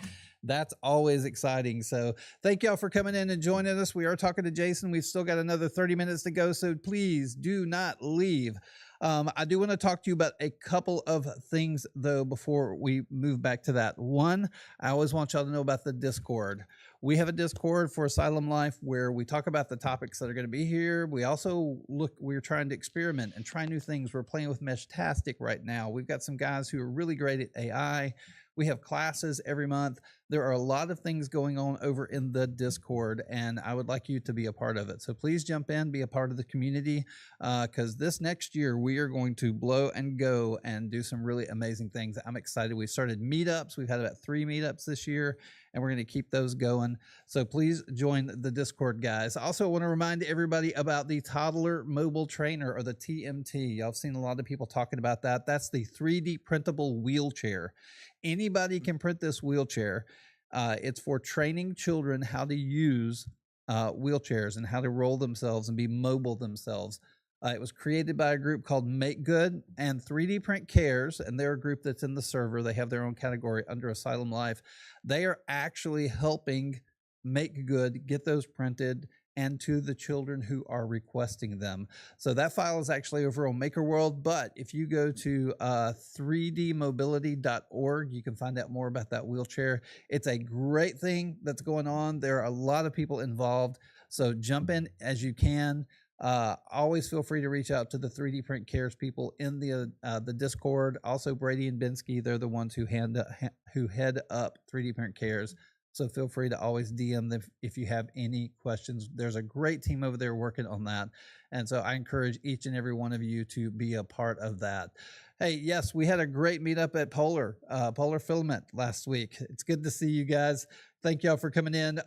That's always exciting. So thank y'all for coming in and joining us. We are talking to Jason. We've still got another 30 minutes to go, so please do not leave. I do want to talk to you about a couple of things, though, before we move back to that. One, I always want y'all to know about the Discord. We have a Discord for Asylum Life where we talk about the topics that are going to be here. We also we're trying to experiment and try new things. We're playing with Meshtastic right now. We've got some guys who are really great at AI. We have classes every month. There are a lot of things going on over in the Discord, and I would like you to be a part of it. So please jump in, be a part of the community, because this next year we are going to blow and go and do some really amazing things. I'm excited. We started meetups. We've had about 3 meetups this year, and we're going to keep those going. So please join the Discord, guys. I also want to remind everybody about the Toddler Mobile Trainer, or the TMT. Y'all have seen a lot of people talking about that. That's the 3D printable wheelchair. Anybody can print this wheelchair. It's for training children how to use wheelchairs and how to roll themselves and be mobile themselves. It was created by a group called Make Good and 3D Print Cares, and they're a group that's in the server. They have their own category under Asylum Life. They are actually helping Make Good get those printed and to the children who are requesting them. So that file is actually over on Maker World, but if you go to 3dmobility.org, you can find out more about that wheelchair. It's a great thing that's going on. There are a lot of people involved, so jump in as you can. Always feel free to reach out to the 3D Print Cares people in the Discord. Also, Brady and Bensky, they're the ones who head up 3D Print Cares. So feel free to always DM them if you have any questions. There's a great team over there working on that. And so I encourage each and every one of you to be a part of that. Hey, yes, we had a great meetup at Polar Filament last week. It's good to see you guys. Thank y'all for coming in.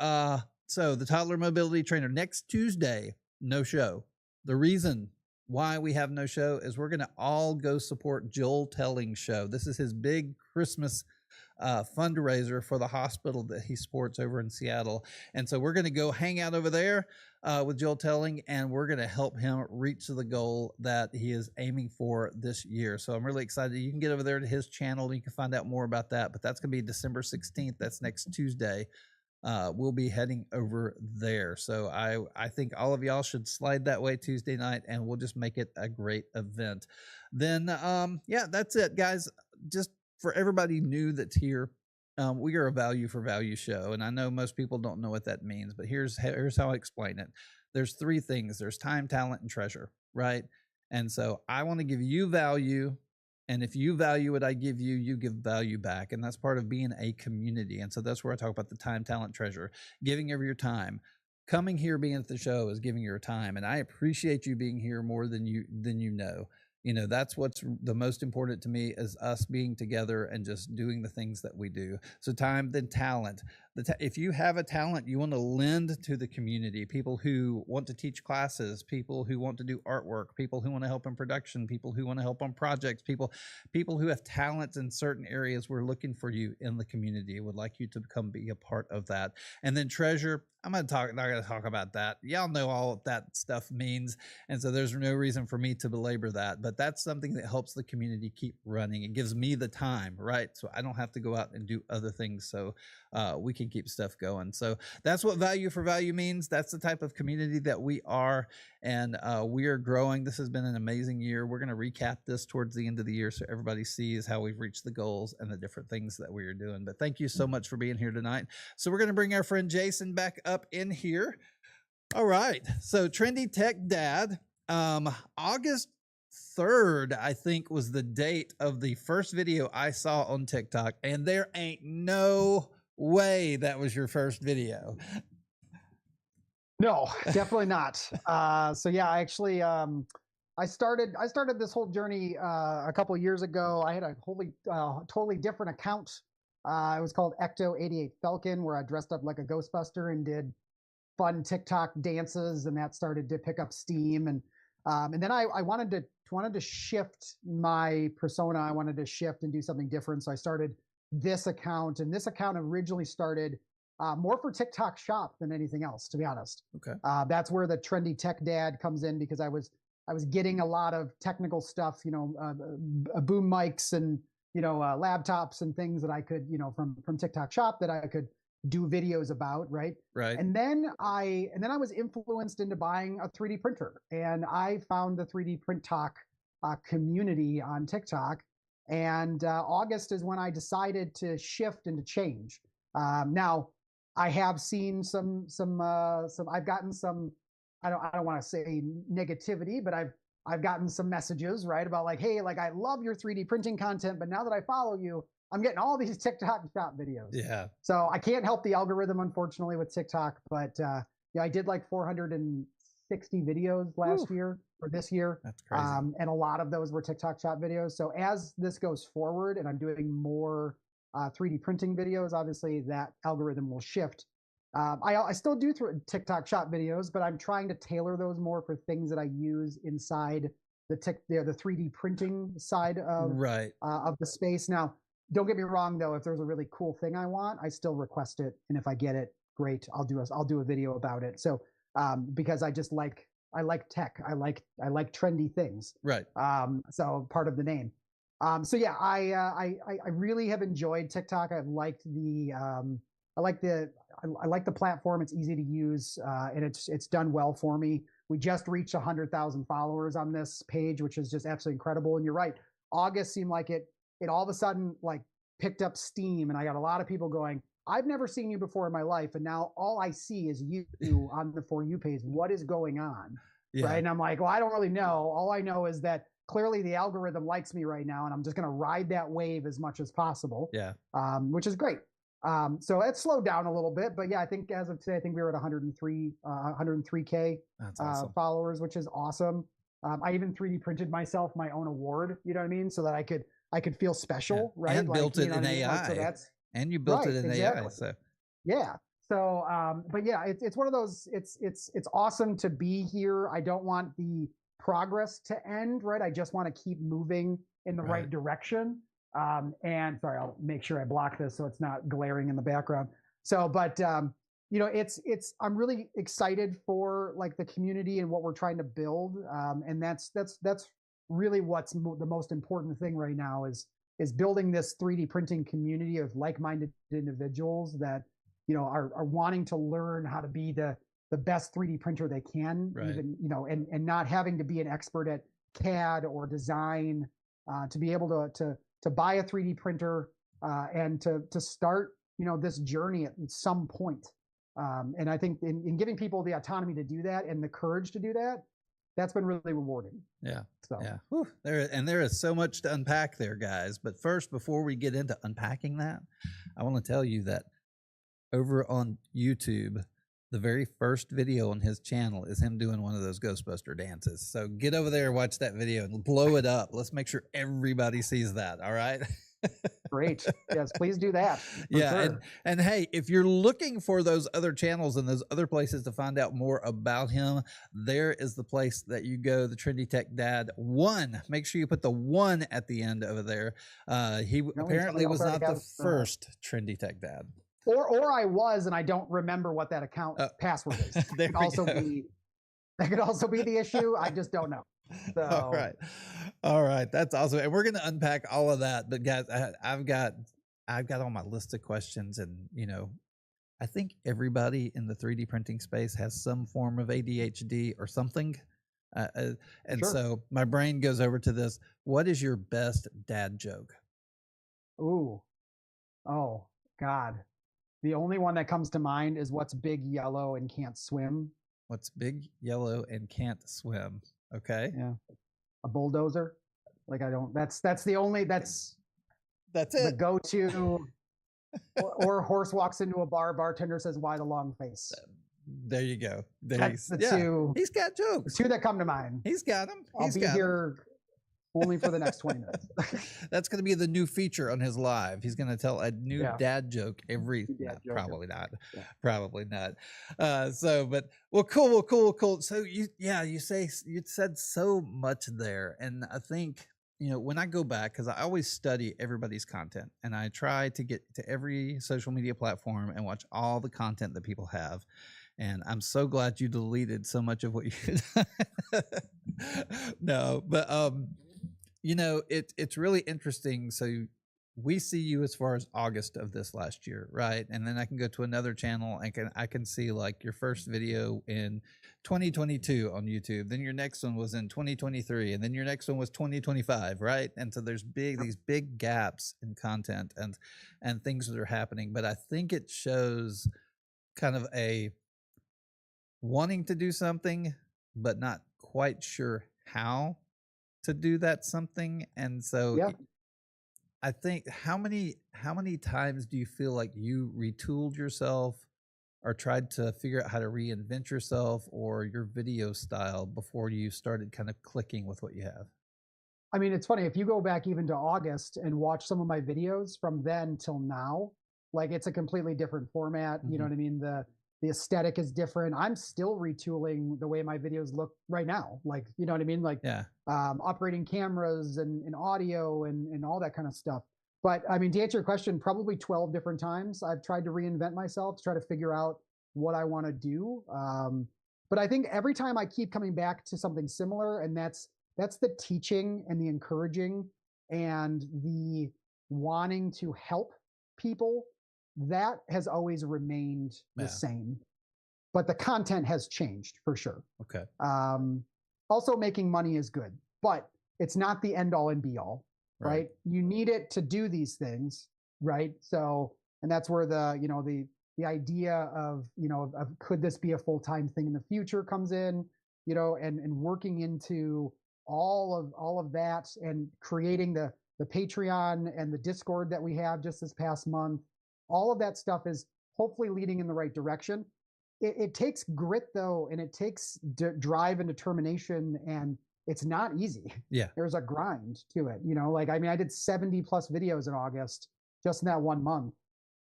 So the Toddler Mobility Trainer, next Tuesday, no show. The reason why we have no show is we're going to all go support Joel Telling's show. This is his big Christmas fundraiser for the hospital that he supports over in Seattle. And so we're going to go hang out over there with Joel Telling, and we're going to help him reach the goal that he is aiming for this year. So I'm really excited. You can get over there to his channel. You can find out more about that, but that's going to be December 16th. That's next Tuesday. We'll be heading over there. So I think all of y'all should slide that way Tuesday night, and we'll just make it a great event. Then, yeah, that's it, guys. Just for everybody new that's here, we are a value for value show. And I know most people don't know what that means, but here's how I explain it. There's 3 things. There's time, talent, and treasure, right? And so I want to give you value. And if you value what I give you, you give value back. And that's part of being a community. And so that's where I talk about the time, talent, treasure, giving of your time. Coming here, being at the show is giving your time. And I appreciate you being here more than you know. You know, that's what's the most important to me, is us being together and just doing the things that we do. So time, then talent. If you have a talent you want to lend to the community, people who want to teach classes, people who want to do artwork, people who want to help in production, people who want to help on projects, people who have talents in certain areas, we're looking for you in the community. Would like you to come be a part of that. And then treasure, I'm not going to talk about that. Y'all know all that stuff means. And so there's no reason for me to belabor that, but that's something that helps the community keep running. It gives me the time, right? So I don't have to go out and do other things. So we can keep stuff going. So that's what value for value means. That's the type of community that we are, and we are growing. This has been an amazing year. We're going to recap this towards the end of the year so everybody sees how we've reached the goals and the different things that we are doing. But thank you so much for being here tonight. So we're going to bring our friend Jason back up in here. All right. So Trendy Tech Dad, August 3rd, I think, was the date of the first video I saw on TikTok, and there ain't no way that was your first video. No, definitely not. So yeah, I actually I started this whole journey a couple of years ago. I had a totally different account. It was called Ecto88 Falcon, where I dressed up like a Ghostbuster and did fun TikTok dances, and that started to pick up steam. And then I wanted to shift my persona. I wanted to shift and do something different. So I started this account, and this account originally started more for TikTok Shop than anything else, to be honest. Okay. That's where the Trendy Tech Dad comes in, because I was getting a lot of technical stuff, boom mics and laptops and things that I could, from TikTok Shop that I could do videos about, right? Right. And then I was influenced into buying a 3D printer, and I found the 3D Print Talk community on TikTok. And August is when I decided to shift and to change. Now, I have seen some. I've gotten some. I don't want to say negativity, but I've gotten some messages, right, about like, hey, like I love your 3D printing content, but now that I follow you, I'm getting all these TikTok shop videos. Yeah. So I can't help the algorithm, unfortunately, with TikTok, but I did like 460 videos last year or this year. That's crazy. And a lot of those were TikTok shop videos. So as this goes forward and I'm doing more 3D printing videos, obviously that algorithm will shift. I still do TikTok shop videos, but I'm trying to tailor those more for things that I use inside the 3D printing side of the space. Now, don't get me wrong though, if there's a really cool thing I want, I still request it, and if I get it, great, I'll do a video about it. So because I like tech, I like trendy things. Right. So part of the name. So yeah, I really have enjoyed TikTok. I like the platform. It's easy to use, and it's done well for me. We just reached 100,000 followers on this page, which is just absolutely incredible. And you're right, August seemed like it all of a sudden like picked up steam, and I got a lot of people going, I've never seen you before in my life, and now all I see is you on the For You page. What is going on? Yeah. Right? And I'm like, well, I don't really know. All I know is that clearly the algorithm likes me right now, and I'm just going to ride that wave as much as possible. Yeah. Which is great. So it slowed down a little bit, but yeah, I think as of today, I think we were at 103K awesome. Followers, which is awesome. I even 3D printed myself my own award, you know what I mean? So that I could feel special, right? And built it in AI. Like, so and you built it in AI. So yeah. So, but yeah, it's one of those, it's awesome to be here. I don't want the progress to end, right? I just want to keep moving in the right direction. And sorry, I'll make sure I block this so it's not glaring in the background. So, but, I'm really excited for like the community and what we're trying to build. And that's really what's the most important thing right now is building this 3D printing community of like-minded individuals that, are wanting to learn how to be the best 3D printer they can, even, and not having to be an expert at CAD or design, to be able to buy a 3D printer, and to start, this journey at some point. And I think in giving people the autonomy to do that and the courage to do that, that's been really rewarding. Yeah. So yeah. Whew. There is so much to unpack there, guys. But first, before we get into unpacking that, I want to tell you that over on YouTube, the very first video on his channel is him doing one of those Ghostbuster dances. So get over there, watch that video, and blow it up. Let's make sure everybody sees that. All right. Great. Yes, please do that. Yeah. Sure. And hey, if you're looking for those other channels and those other places to find out more about him, there is the place that you go, the TrendyTechDad 1. Make sure you put the 1 at the end over there. He apparently was not the first TrendyTechDad. Or I was, and I don't remember what that account password is. That could also be the issue. I just don't know. So. All right. That's awesome. And we're going to unpack all of that. But guys, I've got on my list of questions, and I think everybody in the 3D printing space has some form of ADHD or something. And sure. So my brain goes over to this. What is your best dad joke? Oh God. The only one that comes to mind is what's big, yellow, and can't swim. What's big, yellow, and can't swim? Okay. Yeah. A bulldozer. Like that's it. The go-to. or a horse walks into a bar, bartender says, "Why the long face?" There you go. That's the two. He's got jokes. The two that come to mind. He's got them. I'll be here only for the next 20 minutes. That's going to be the new feature on his live. He's going to tell a new dad joke every. Probably not. Yeah. Probably not. Cool. So you said so much there, and I think when I go back, because I always study everybody's content, and I try to get to every social media platform and watch all the content that people have. And I'm so glad you deleted so much of what you no, but it's really interesting. So we see you as far as August of this last year, right? And then I can go to another channel and I can see like your first video in 2022 on YouTube. Then your next one was in 2023, and then your next one was 2025, right? And so there's these big gaps in content and things that are happening. But I think it shows kind of a wanting to do something, but not quite sure how to do that something. And so Yeah. I think how many times do you feel like you retooled yourself or tried to figure out how to reinvent yourself or your video style before you started kind of clicking with what you have? I mean, it's funny if you go back even to August and watch some of my videos from then till now, like it's a completely different format. You know what I mean? The aesthetic is different. I'm still retooling the way my videos look right now. Like, you know what I mean? Like Yeah. operating cameras and audio and all that kind of stuff. But I mean, to answer your question, probably 12 different times I've tried to reinvent myself to try to figure out what I want to do. But I think every time I keep coming back to something similar, and that's the teaching and the encouraging and the wanting to help people. That has always remained the same, but the content has changed for sure. Okay. Also, making money is good, but it's not the end all and be all, right? You need it to do these things, right? So, and that's where the idea of could this be a full-time thing in the future comes in, and working into all of that and creating the Patreon and the Discord that we have just this past month. All of that stuff is hopefully leading in the right direction. It takes grit though, and it takes drive and determination, and it's not easy. Yeah. There's a grind to it, like, I mean, I did 70 plus videos in August just in that 1 month.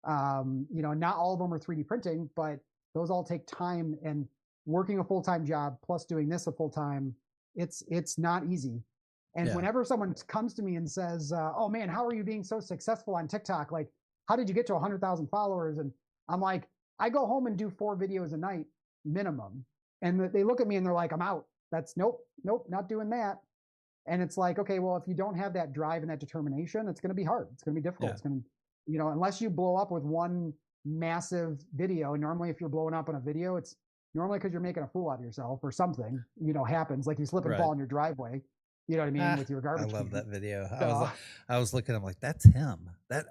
Not all of them are 3D printing, but those all take time, and working a full-time job plus doing this a full-time, it's not easy. And whenever someone comes to me and says, oh man, how are you being so successful on TikTok? Like, how did you get to 100,000 followers? And I'm like, I go home and do 4 videos a night minimum. And they look at me and they're like, I'm out. That's nope, not doing that. And it's like, okay, well, if you don't have that drive and that determination, it's going to be hard. It's going to be difficult. It's going to, unless you blow up with one massive video. And normally if you're blowing up on a video, it's normally because you're making a fool out of yourself or something, happens, like you slip and fall in your driveway. You know what I mean? With your garbage. I love that video. So, I was looking, I'm like, that's him. That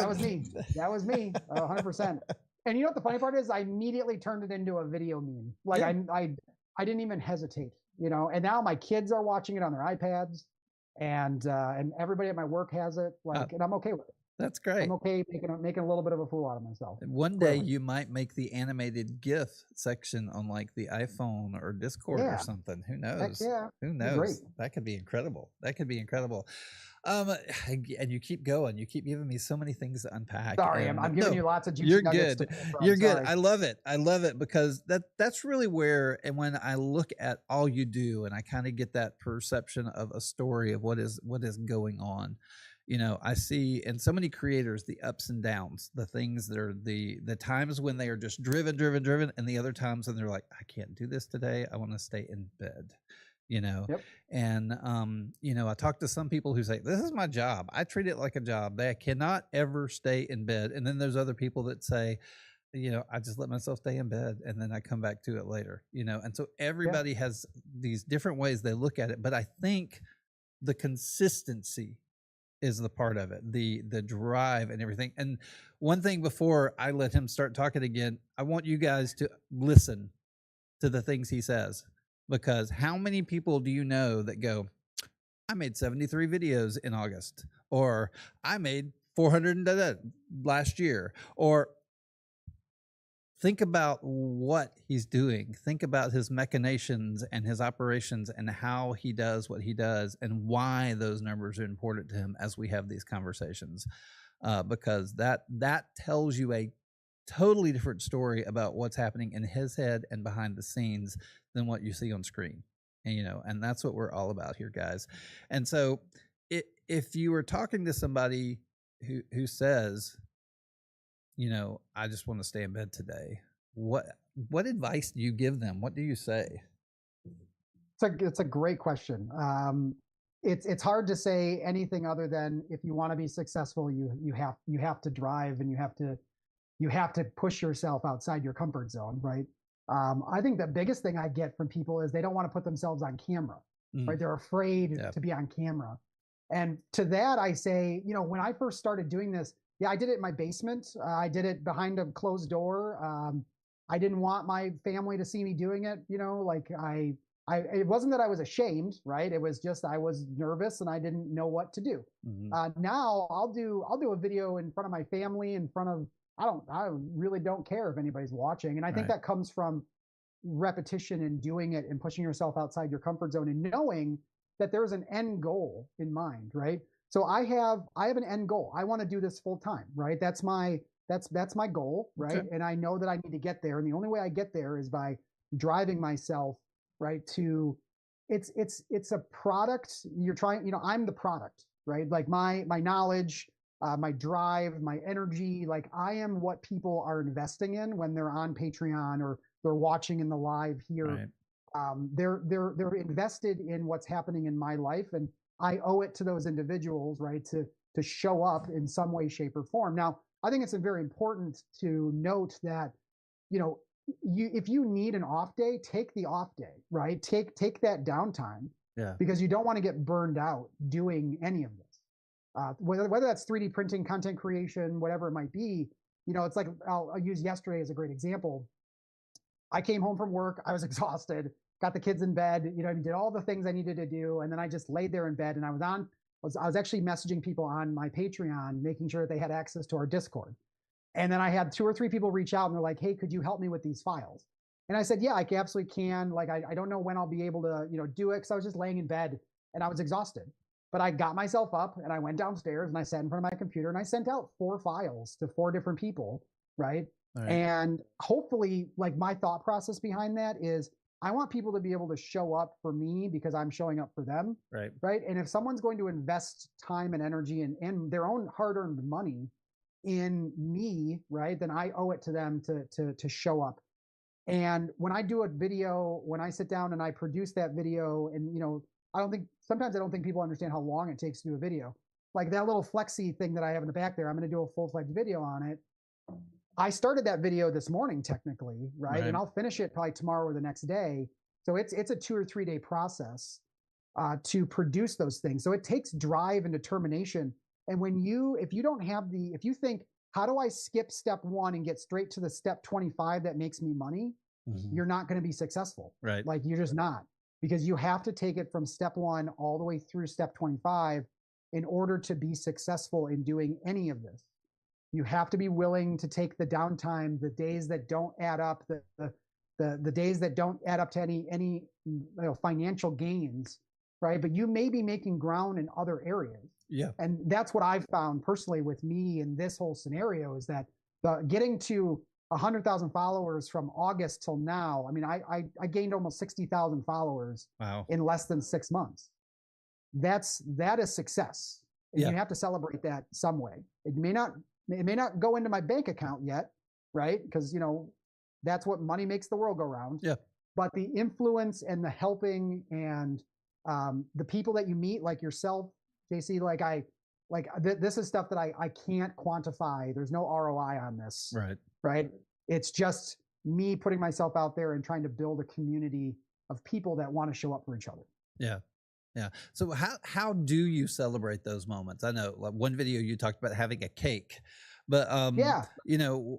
was me. That was me. 100%. And you know what the funny part is? I immediately turned it into a video meme. Like I didn't even hesitate, and now my kids are watching it on their iPads, and everybody at my work has it. Like, and I'm okay with it. That's great. I'm okay making a little bit of a fool out of myself. One day you might make the animated GIF section on like the iPhone or Discord or something. Who knows? Who knows? That could be incredible. And you keep going. You keep giving me so many things to unpack. Sorry, I'm giving you lots of juicy You're nuggets. good. You're good. I love it because that's really where, and when I look at all you do and I kind of get that perception of a story of what is going on. I see in so many creators the ups and downs, the things that are the times when they are just driven, and the other times when they're like, I can't do this today. I want to stay in bed, And, I talk to some people who say, this is my job. I treat it like a job. They cannot ever stay in bed. And then there's other people that say, I just let myself stay in bed and then I come back to it later, and so everybody has these different ways they look at it. But I think the consistency is the part of it, the drive and everything. And one thing before I let him start talking again, I want you guys to listen to the things he says, because how many people do you know that go, I made 73 videos in August, or I made 400 last year, or think about what he's doing. Think about his machinations and his operations and how he does what he does and why those numbers are important to him as we have these conversations. Because that tells you a totally different story about what's happening in his head and behind the scenes than what you see on screen. And, and that's what we're all about here, guys. And so if you were talking to somebody who says, I just want to stay in bed today, what advice do you give them? What do you say? It's a great question. it's hard to say anything other than if you want to be successful, you have to drive, and you have to push yourself outside your comfort zone, right? I think the biggest thing I get from people is they don't want to put themselves on camera, right? They're afraid Yeah. to be on camera. And to that, I say, when I first started doing this, yeah, I did it in my basement. I did it behind a closed door. I didn't want my family to see me doing it. It wasn't that I was ashamed, right? It was just I was nervous and I didn't know what to do. Now I'll do a video in front of my family, in front of I really don't care if anybody's watching. And I think that comes from repetition and doing it and pushing yourself outside your comfort zone and knowing that there's an end goal in mind, right? So I have an end goal. I want to do this full time, right? That's my goal, right? Okay. And I know that I need to get there. And the only way I get there is by driving myself, right? It's a product. You're trying, I'm the product, right? Like my knowledge, my drive, my energy, like I am what people are investing in when they're on Patreon or they're watching in the live here. They're invested in what's happening in my life, and I owe it to those individuals, right, to show up in some way, shape, or form. Now, I think it's very important to note that, if you need an off day, take the off day, right? Take that downtime, because you don't want to get burned out doing any of this. Whether that's 3D printing, content creation, whatever it might be, it's like I'll use yesterday as a great example. I came home from work, I was exhausted, got the kids in bed, did all the things I needed to do, and then I just laid there in bed, and I was actually messaging people on my Patreon, making sure that they had access to our Discord. And then I had 2 or 3 people reach out and they're like, "Hey, could you help me with these files?" And I said, "Yeah, I absolutely can. Like, I don't know when I'll be able to, do it," because I was just laying in bed and I was exhausted. But I got myself up and I went downstairs and I sat in front of my computer and I sent out 4 files to 4 different people, right? And hopefully, like, my thought process behind that is I want people to be able to show up for me because I'm showing up for them, right? And if someone's going to invest time and energy and their own hard-earned money in me, right, then I owe it to them to show up. And when I do a video, when I sit down and I produce that video, and sometimes I don't think people understand how long it takes to do a video. Like that little flexi thing that I have in the back there, I'm going to do a full-fledged video on it. I started that video this morning, technically, right? And I'll finish it probably tomorrow or the next day. So it's a 2 or 3 day process to produce those things. So it takes drive and determination. And if you think, how do I skip step 1 and get straight to the step 25 that makes me money? You're not going to be successful. Right. Like, you're just not, because you have to take it from step 1 all the way through step 25 in order to be successful in doing any of this. You have to be willing to take the downtime, the days that don't add up, the days that don't add up to any financial gains, right? But you may be making ground in other areas. Yeah. And that's what I've found personally with me in this whole scenario, is that getting to 100,000 followers from August till now, I mean, I gained almost 60,000 followers in less than 6 months. That is success. And you have to celebrate that some way. It may not go into my bank account yet, right? Because, that's what money makes the world go round. Yeah. But the influence and the helping and the people that you meet, like yourself, JC, this is stuff that I can't quantify. There's no ROI on this. Right. It's just me putting myself out there and trying to build a community of people that want to show up for each other. Yeah. Yeah. So how do you celebrate those moments? I know, like, one video you talked about having a cake, but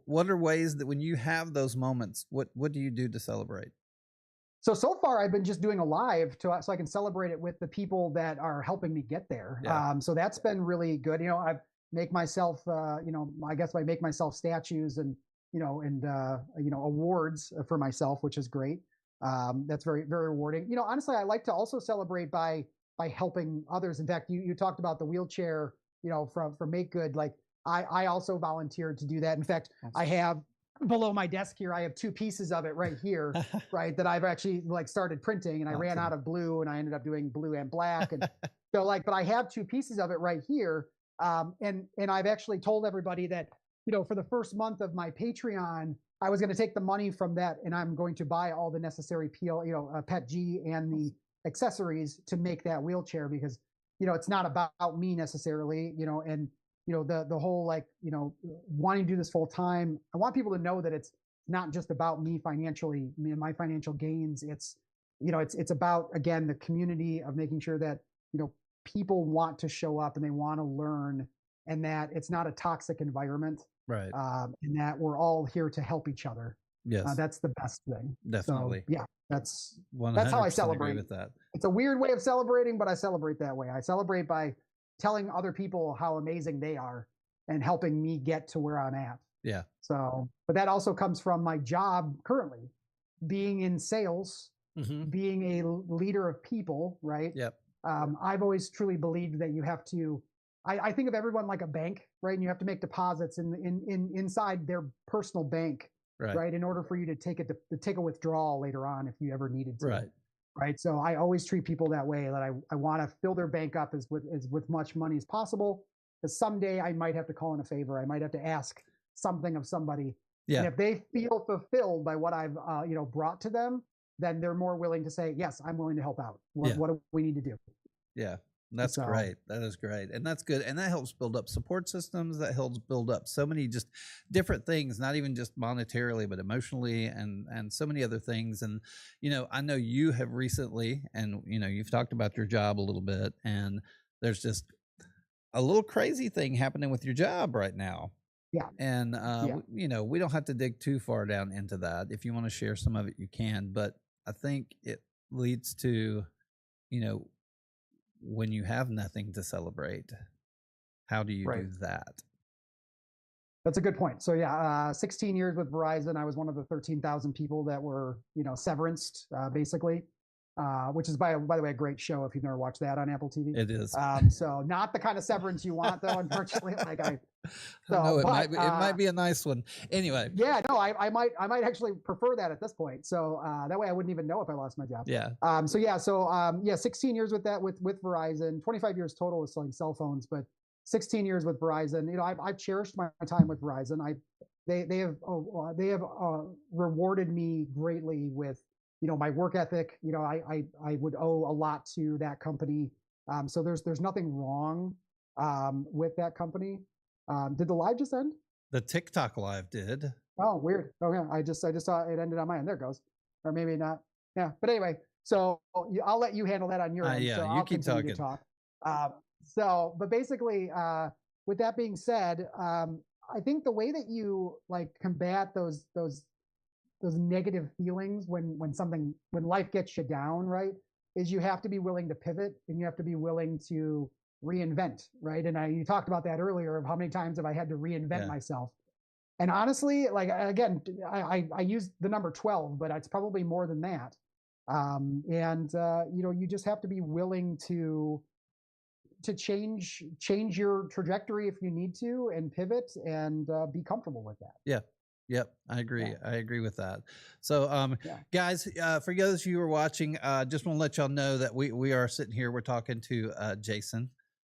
what are ways that when you have those moments, what do you do to celebrate? So far I've been just doing a live so I can celebrate it with the people that are helping me get there. So that's been really good. I make myself, I guess I make myself statues and awards for myself, which is great. That's very, very rewarding. Honestly, I like to also celebrate by helping others. In fact, you talked about the wheelchair, from Make Good. Like, I also volunteered to do that. In fact, I have below my desk here, I have 2 pieces of it right here, right, that I've actually started printing, and I ran out of blue and I ended up doing blue and black. And so but I have 2 pieces of it right here. And I've actually told everybody that, for the first month of my Patreon, I was going to take the money from that and I'm going to buy all the necessary PET G and the accessories to make that wheelchair, because it's not about me necessarily, and the whole, like, wanting to do this full time. I want people to know that it's not just about me financially, me and my financial gains. It's about, again, the community of making sure that people want to show up and they want to learn, and that it's not a toxic environment, Right. and that we're all here to help each other. Yes. That's the best thing. Definitely. So, yeah, that's 100% how I agree celebrate. with that. It's a weird way of celebrating, but I celebrate that way. I celebrate by telling other people how amazing they are and helping me get to where I'm at. Yeah. So, but that also comes from my job currently, being in sales, being a leader of people, right? Yep. I've always truly believed that you have to, I think of everyone like a bank, right? And you have to make deposits inside their personal bank, right? In order for you to take a withdrawal later on if you ever needed to. Right. So I always treat people that way, that I want to fill their bank up as with much money as possible. Because someday I might have to call in a favor. I might have to ask something of somebody. Yeah. And if they feel fulfilled by what I've brought to them, then they're more willing to say, yes, I'm willing to help out. What do we need to do? Yeah. That's great. That is great. And that's good. And that helps build up support systems. That helps build up so many just different things, not even just monetarily, but emotionally, and so many other things. And, I know you have recently, and, you've talked about your job a little bit, and there's just a little crazy thing happening with your job right now. Yeah. And, we don't have to dig too far down into that. If you want to share some of it, you can. But I think it leads to, when you have nothing to celebrate, how do you do that? That's a good point. So 16 years with Verizon. I was one of the 13,000 people that were, severanced, basically, which is by the way, a great show if you've never watched that on Apple TV. It is. So not the kind of severance you want, though, unfortunately. It might be a nice one. Anyway. Yeah, no, I might actually prefer that at this point. So that way I wouldn't even know if I lost my job. Yeah. 16 years with that, with Verizon, 25 years total with selling cell phones, but 16 years with Verizon. I've cherished my time with Verizon. They have rewarded me greatly with, my work ethic. I would owe a lot to that company. So there's nothing wrong with that company. Did the live just end? The TikTok live did. Oh, weird. Okay, I just saw it ended on my end. There it goes, or maybe not. Yeah, but anyway, so I'll let you handle that on your end. Yeah, so you I'll keep continue talking. to talk. But basically, with that being said, I think the way that you combat those negative feelings when life gets you down, right, is you have to be willing to pivot, and you have to be willing to reinvent, right? And you talked about that earlier, of how many times have I had to reinvent myself. And honestly, again, I use the number 12, but it's probably more than that. You just have to be willing to change your trajectory if you need to, and pivot, and be comfortable with that. Yeah. Yep, I agree. Yeah. I agree with that. So, guys, for those of you who are watching, just want to let y'all know that we are sitting here. We're talking to Jason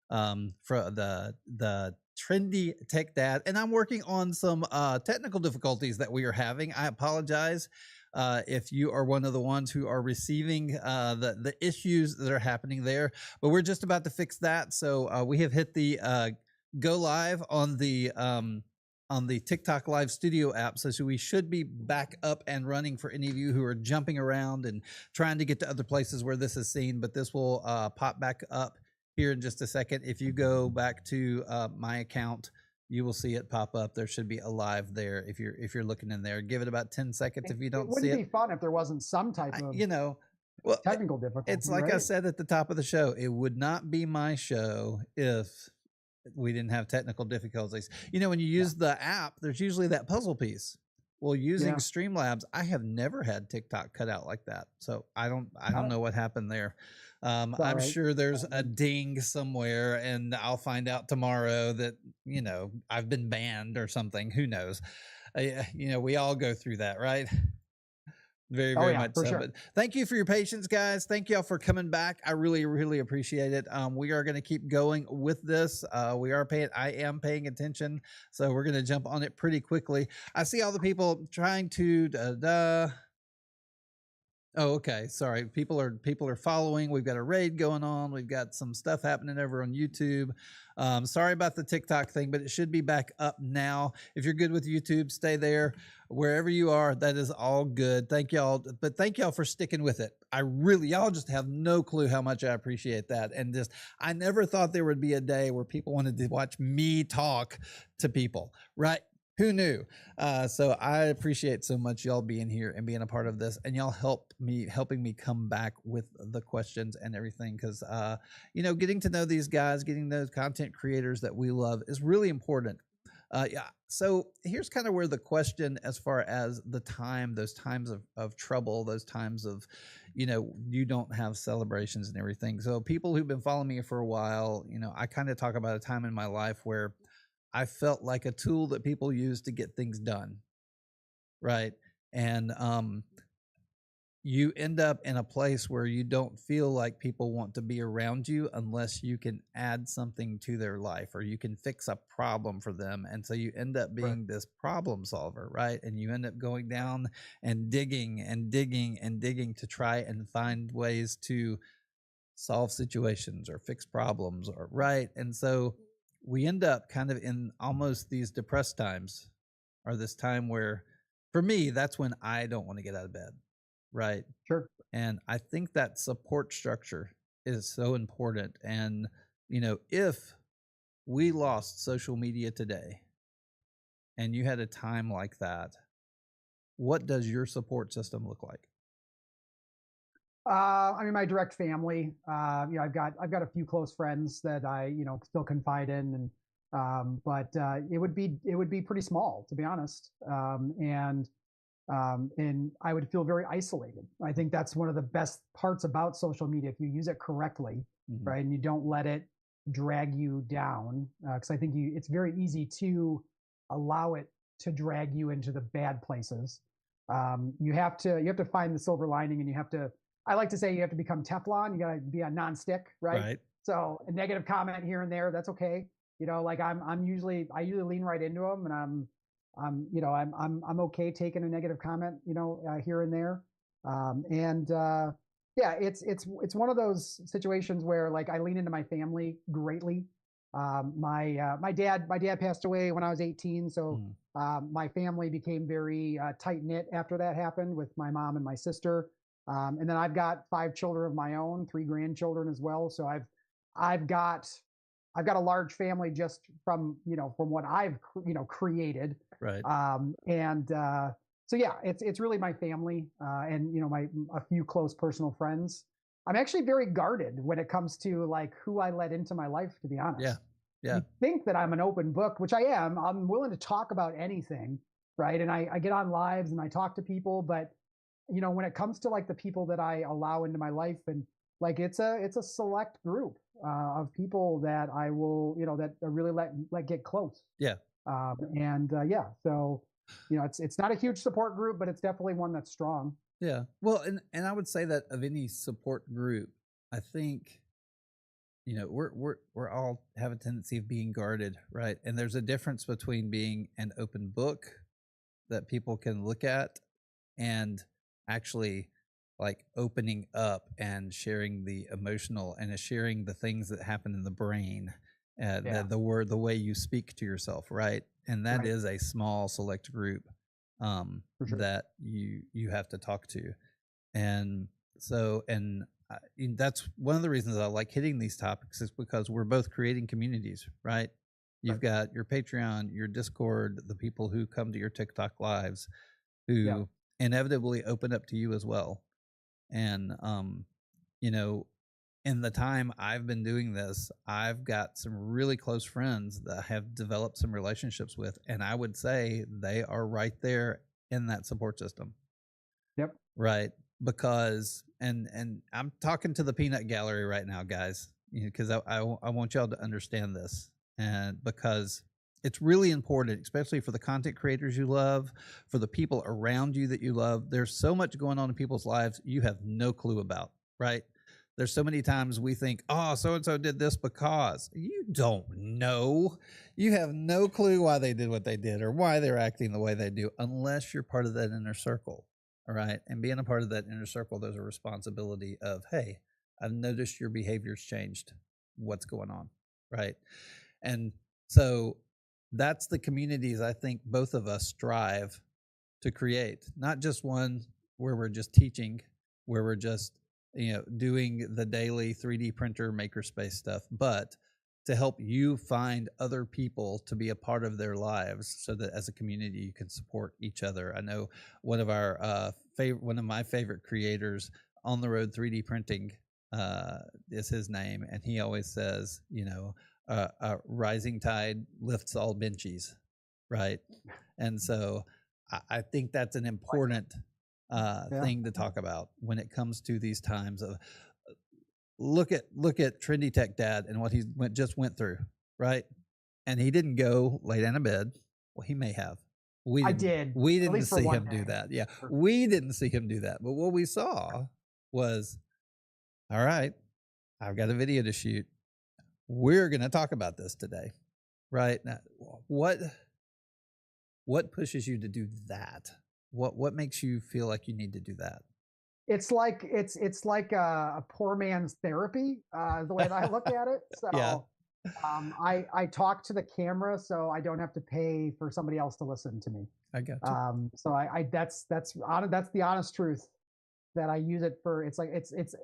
for the TrendyTechDad, and I'm working on some technical difficulties that we are having. I apologize if you are one of the ones who are receiving the issues that are happening there, but we're just about to fix that. So we have hit the go live on the TikTok Live Studio app. So we should be back up and running for any of you who are jumping around and trying to get to other places where this is seen, but this will pop back up here in just a second. If you go back to my account, you will see it pop up. There should be a live there if you're looking in there. Give it about 10 seconds if you don't see it. It wouldn't be fun if there wasn't some type of technical difficulty. It's like I said at the top of the show, it would not be my show if we didn't have technical difficulties. When you use the app, there's usually that puzzle piece. Well, using Streamlabs, I have never had TikTok cut out like that. So I don't know what happened there. I'm sure there's a ding somewhere, and I'll find out tomorrow that, I've been banned or something. Who knows? We all go through that, right? Very much so. Sure. But thank you for your patience, guys. Thank y'all for coming back. I really, really appreciate it. We are going to keep going with this. I am paying attention, so we're going to jump on it pretty quickly. I see all the people trying to Oh, okay. Sorry. People are following. We've got a raid going on. We've got some stuff happening over on YouTube. Sorry about the TikTok thing, but it should be back up now. If you're good with YouTube, stay there. Wherever you are, that is all good. Thank y'all. But thank y'all for sticking with it. Y'all just have no clue how much I appreciate that. And just, I never thought there would be a day where people wanted to watch me talk to people, right? Who knew? So I appreciate so much y'all being here and being a part of this, and y'all helping me come back with the questions and everything. Because getting to know these guys, getting those content creators that we love is really important. Yeah. So here's kind of where the question, as far as the time, those times of trouble, those times of, you don't have celebrations and everything. So people who've been following me for a while, I kind of talk about a time in my life where I felt like a tool that people use to get things done, right? And you end up in a place where you don't feel like people want to be around you unless you can add something to their life or you can fix a problem for them. And so you end up being this problem solver, right? And you end up going down and digging and digging and digging to try and find ways to solve situations or fix problems, or right. And so we end up kind of in almost these depressed times, or this time where, for me, that's when I don't want to get out of bed, right? Sure. And I think that support structure is so important. And if we lost social media today and you had a time like that, what does your support system look like? I mean, my direct family. I've got a few close friends that I still confide in, and but it would be pretty small, to be honest. And I would feel very isolated. I think that's one of the best parts about social media if you use it correctly, right, and you don't let it drag you down. Because I think it's very easy to allow it to drag you into the bad places. You have to find the silver lining, and you have to. I like to say you have to become Teflon. You got to be a nonstick, right? Right. So a negative comment here and there, that's okay. Like I usually lean right into them, and I'm okay taking a negative comment, here and there. Yeah, it's one of those situations where like I lean into my family greatly. My dad passed away when I was 18, so my family became very tight knit after that happened with my mom and my sister. And then I've got 5 children of my own, 3 grandchildren as well. So I've got a large family just from what I've created. Right. So yeah, it's really my family, and a few close personal friends. I'm actually very guarded when it comes to like who I let into my life, to be honest. Yeah. Yeah. You think that I'm an open book, which I am. I'm willing to talk about anything, right? And I get on lives and I talk to people, but when it comes to like the people that I allow into my life, and like it's a select group of people that I will that I really let get close. Yeah. Yeah, so it's not a huge support group, but it's definitely one that's strong. Yeah. Well, and I would say that of any support group, I think we're all have a tendency of being guarded, right? And there's a difference between being an open book that people can look at and actually like opening up and sharing the emotional and sharing the things that happen in the brain, the way you speak to yourself, right? And that is a small select group that you have to talk to. And so that's one of the reasons I like hitting these topics, is because we're both creating communities, right? You've got your Patreon, your Discord, the people who come to your TikTok lives who inevitably open up to you as well. And in the time I've been doing this, I've got some really close friends that I have developed some relationships with, and I would say they are right there in that support system. Yep. Right. Because and I'm talking to the peanut gallery right now, guys, because I want y'all to understand this, and because it's really important, especially for the content creators you love, for the people around you that you love. There's so much going on in people's lives you have no clue about, right? There's so many times we think, oh, so-and-so did this because. You don't know. You have no clue why they did what they did or why they're acting the way they do unless you're part of that inner circle, All right. And being a part of that inner circle, there's a responsibility of, hey, I've noticed your behavior's changed. What's going on? Right. And so that's the communities I think both of us strive to create, not just one where we're just teaching, where we're just, doing the daily 3D printer makerspace stuff, but to help you find other people to be a part of their lives so that as a community you can support each other. I know one of our one of my favorite creators, On the Road 3D Printing, is his name, and he always says, rising tide lifts all benchies, right? And so I think that's an important thing to talk about when it comes to these times of look at TrendyTechDad and what he just went through, right? And he didn't go lay down in bed. Well, he may have. We didn't see him do that. Yeah, we didn't see him do that. But what we saw was, all right, I've got a video to shoot. We're going to talk about this today, right? Now, what pushes you to do that? What makes you feel like you need to do that? It's like a poor man's therapy, the way that I look at it. So Yeah. I talk to the camera, so I don't have to pay for somebody else to listen to me. I got you. So that's the honest truth, that I use it for. It's like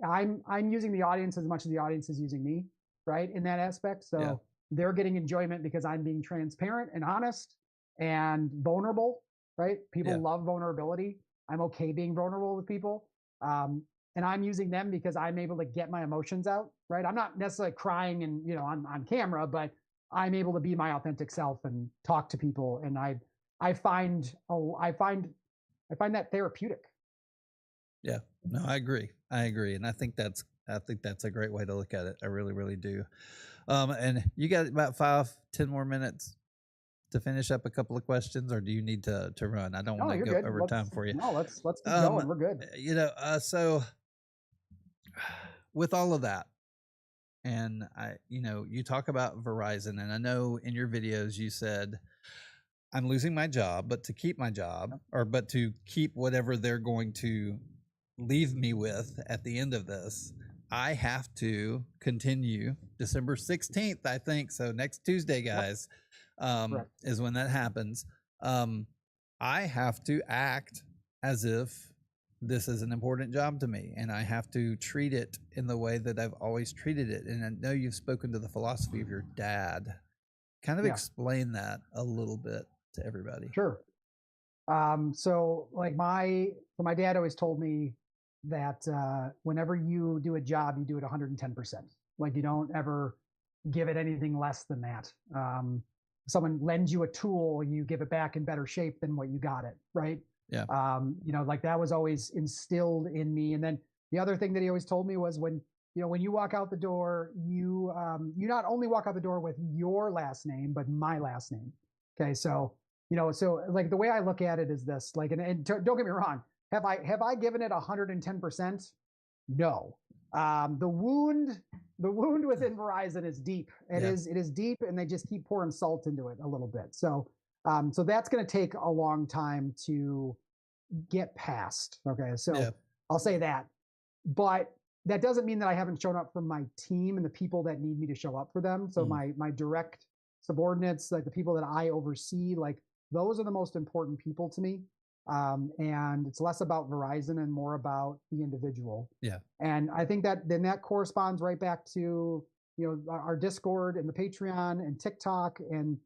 I'm using the audience as much as the audience is using me, right? In that aspect. So they're getting enjoyment because I'm being transparent and honest and vulnerable, right? People love vulnerability. I'm okay being vulnerable with people. And I'm using them because I'm able to get my emotions out, right? I'm not necessarily crying and, on camera, but I'm able to be my authentic self and talk to people. And I find that therapeutic. Yeah, no, I agree. And I think that's a great way to look at it. I really, really do. And you got about 5-10 more minutes to finish up a couple of questions, or do you need to run? I don't want to go over time for you. No, let's keep going. We're good. So with all of that, and you talk about Verizon, and I know in your videos you said, I'm losing my job, but to keep my job, but to keep whatever they're going to leave me with at the end of this, I have to continue December 16th, I think. So next Tuesday, guys, is when that happens. I have to act as if this is an important job to me, and I have to treat it in the way that I've always treated it. And I know you've spoken to the philosophy of your dad. Kind of explain that a little bit to everybody. Sure. So like my dad always told me that whenever you do a job, you do it 110%. Like you don't ever give it anything less than that. Someone lends you a tool, you give it back in better shape than what you got it, right? Yeah. Like that was always instilled in me. And then the other thing that he always told me was when you walk out the door, you not only walk out the door with your last name, but my last name. Okay. So like the way I look at it is this, like, and don't get me wrong. Have I given it 110%? No. The wound within Verizon is deep. It is deep, and they just keep pouring salt into it a little bit. So that's going to take a long time to get past. Okay. So I'll say that, but that doesn't mean that I haven't shown up for my team and the people that need me to show up for them. So my direct subordinates, like the people that I oversee, like those are the most important people to me. And it's less about Verizon and more about the individual. Yeah. And I think that then that corresponds right back to, our Discord and the Patreon and TikTok and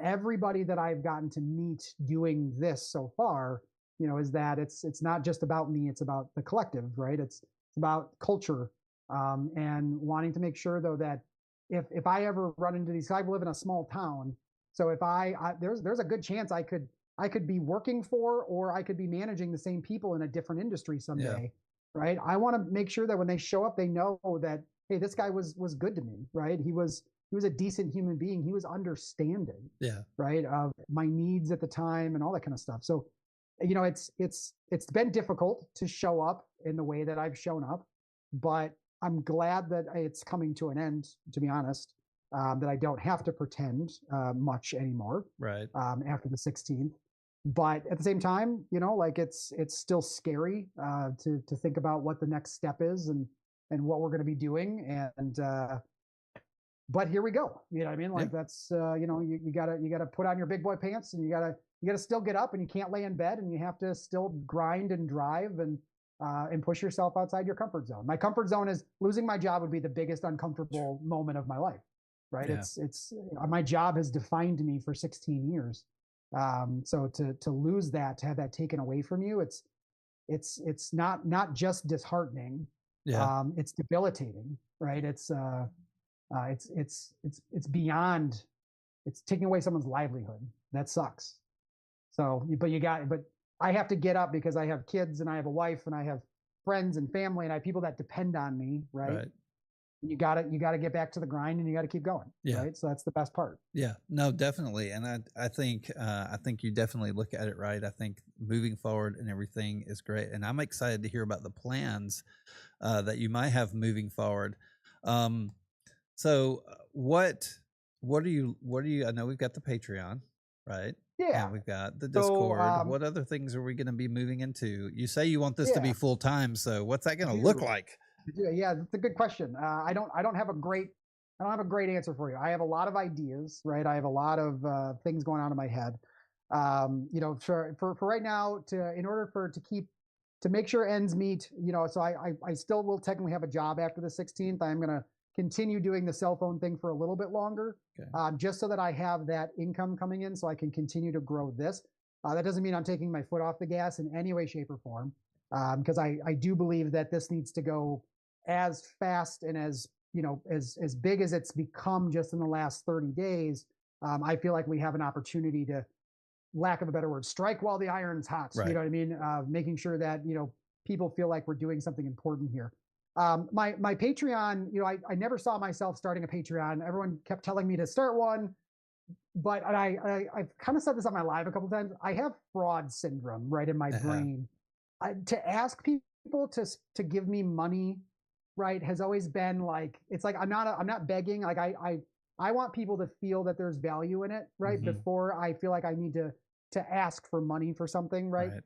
everybody that I've gotten to meet doing this so far, is that it's not just about me, it's about the collective, right? It's about culture, and wanting to make sure though that if I ever run into these, I live in a small town. So if there's a good chance I could be working for, or I could be managing the same people in a different industry someday, right? I want to make sure that when they show up, they know that, hey, this guy was good to me, right? He was a decent human being. He was understanding, right, of my needs at the time and all that kind of stuff. So, it's been difficult to show up in the way that I've shown up, but I'm glad that it's coming to an end, to be honest. That I don't have to pretend much anymore, right? After the 16th. but at the same time, like it's still scary to think about what the next step is and what we're going to be doing. And but here we go. You know what I mean? Yeah. Like that's you gotta put on your big boy pants, and you gotta still get up, and you can't lay in bed, and you have to still grind and drive and push yourself outside your comfort zone. My comfort zone is losing my job would be the biggest uncomfortable moment of my life, right? Yeah. It's my job has defined me for 16 years. So to lose that, to have that taken away from you, it's not just disheartening. Yeah. It's debilitating, right? It's beyond. It's taking away someone's livelihood. That sucks. So, but I have to get up because I have kids and I have a wife and I have friends and family and I have people that depend on me, right? Right. You gotta get back to the grind and you gotta keep going. Yeah. Right. So that's the best part. Yeah, no, definitely. And I think you definitely look at it right. I think moving forward and everything is great. And I'm excited to hear about the plans that you might have moving forward. So what are you, I know we've got the Patreon, right? Yeah. And we've got the So, Discord. What other things are we going to be moving into? You say you want this to be Yeah. full time. So what's that I going to look do. like? Yeah, that's a good question. I don't have a great answer for you. I have a lot of ideas, right? I have a lot of things going on in my head. For right now, in order to make sure ends meet, so I still will technically have a job after the 16th. I'm gonna continue doing the cell phone thing for a little bit longer, Okay. just so that I have that income coming in, so I can continue to grow this. That doesn't mean I'm taking my foot off the gas in any way, shape, or form, because I do believe that this needs to go as fast and as as big as it's become just in the last 30 days. I feel like we have an opportunity to, lack of a better word, strike while the iron's hot. Right. You know what I mean? Making sure that people feel like we're doing something important here. My Patreon, I never saw myself starting a Patreon. Everyone kept telling me to start one, but I've kind of said this on my live a couple of times. I have fraud syndrome right in my brain. To ask people to give me money, right, has always been like, it's like I'm not begging. Like I want people to feel that there's value in it, right? Mhm. Before I feel like I need to ask for money for something, right? Right.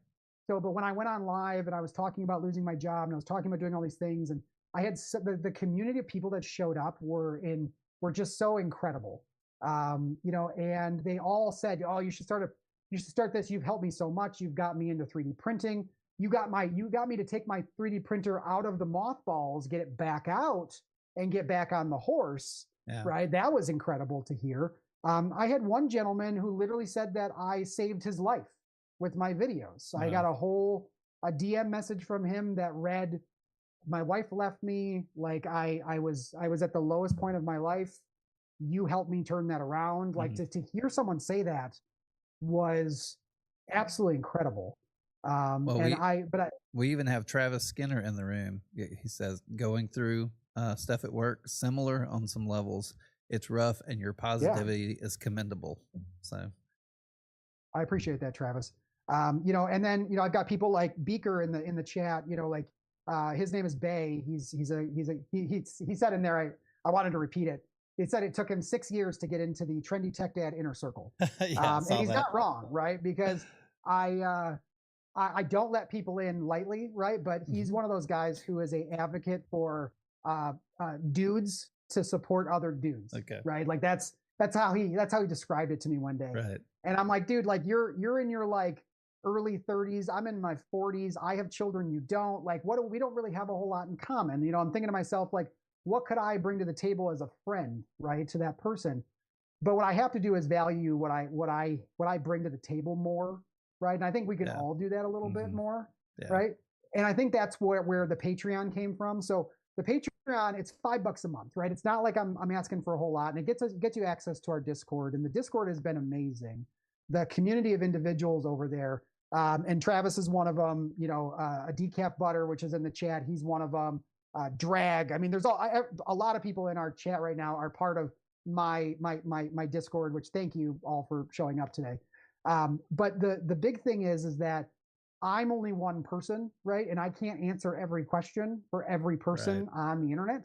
So, but when I went on live and I was talking about losing my job and I was talking about doing all these things, and I had the community of people that showed up were just so incredible. And they all said, "Oh, you should start this. You've helped me so much. You've got me into 3D printing. You got me to take my 3D printer out of the mothballs, get it back out, and get back on the horse." Yeah. Right? That was incredible to hear. I had one gentleman who literally said that I saved his life with my videos. Wow. I got a DM message from him that read, "My wife left me. Like I was at the lowest point of my life. You helped me turn that around." Like to hear someone say that was absolutely incredible. Well, we even have Travis Skinner in the room. He says going through stuff at work, similar on some levels. It's rough, and your positivity is commendable. So I appreciate that, Travis. And then I've got people like Beaker in the chat. His name is Bay. He said in there. I wanted to repeat it. He said it took him 6 years to get into the TrendyTechDad inner circle. yeah, and he's not wrong, right? Because I don't let people in lightly, right? But he's one of those guys who is a advocate for dudes to support other dudes. Okay. Right? Like that's how he described it to me one day. Right. And I'm like, dude, like you're in your like early 30s. I'm in my 40s. I have children. You don't. Like, we don't really have a whole lot in common. I'm thinking to myself, like, what could I bring to the table as a friend, right, to that person? But what I have to do is value what I bring to the table more, right? And I think we can all do that a little bit more, right? And I think that's where the Patreon came from. So the Patreon, it's $5 a month, right? It's not like I'm asking for a whole lot, and it gets you access to our Discord, and the Discord has been amazing. The community of individuals over there, and Travis is one of them. A Decaf Butter, which is in the chat, he's one of them. Drag. I mean, there's a lot of people in our chat right now are part of my Discord, which thank you all for showing up today. But the big thing is that I'm only one person, right? And I can't answer every question for every person on the internet.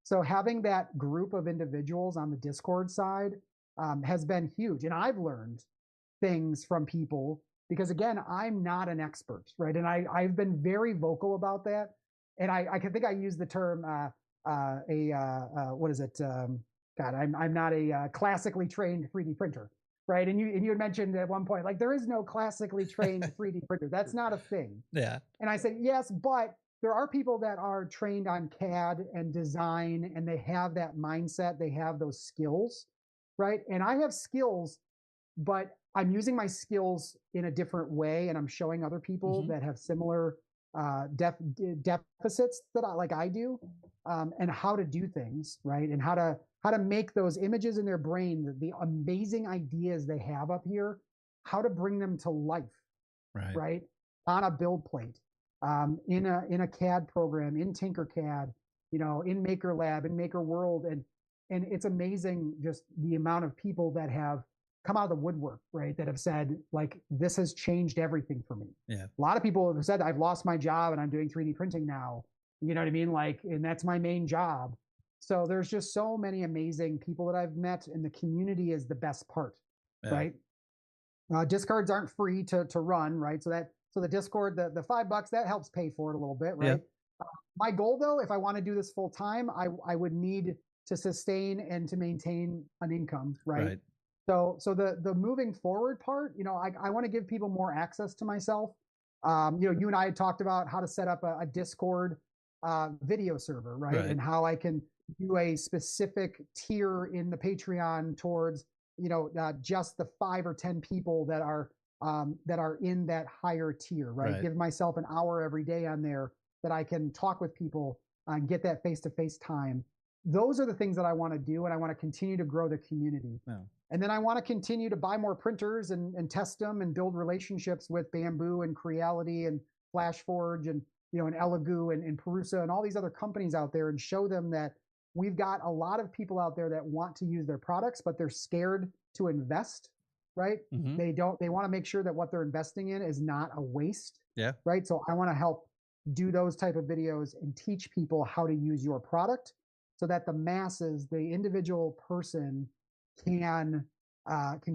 So having that group of individuals on the Discord side has been huge. And I've learned things from people because again, I'm not an expert, right? And I've been very vocal about that. And I can think I use the term, what is it? God, I'm not a classically trained 3D printer, right? And you had mentioned at one point, like there is no classically trained 3D printer. That's not a thing. Yeah. And I said, yes, but there are people that are trained on CAD and design, and they have that mindset, they have those skills, right? And I have skills, but I'm using my skills in a different way, and I'm showing other people that have similar deficits that I do, and how to do things right, and how to make those images in their brain, the amazing ideas they have up here, how to bring them to life, Right. right, on a build plate, in a CAD program, in Tinkercad, in Maker Lab, in Maker World, and it's amazing just the amount of people that have come out of the woodwork, right? That have said, like, this has changed everything for me. Yeah. A lot of people have said, I've lost my job and I'm doing 3D printing now. You know what I mean? Like, and that's my main job. So there's just so many amazing people that I've met, and the community is the best part, right? Discards aren't free to run, right? So the Discord, the $5 that helps pay for it a little bit, right? My goal though, if I want to do this full time, I would need to sustain and to maintain an income, right? So the moving forward part, I want to give people more access to myself. You and I had talked about how to set up a Discord video server, right? And how I can do a specific tier in the Patreon towards, just the 5 or 10 people that are in that higher tier, right? Give myself an hour every day on there that I can talk with people and get that face-to-face time. Those are the things that I want to do, and I want to continue to grow the community. And then I want to continue to buy more printers and test them and build relationships with Bamboo and Creality and FlashForge and and Elegoo and Perusa and all these other companies out there, and show them that we've got a lot of people out there that want to use their products, but they're scared to invest, right? They want to make sure that what they're investing in is not a waste. Right. So I want to help do those type of videos and teach people how to use your product, so that the masses, the individual person, can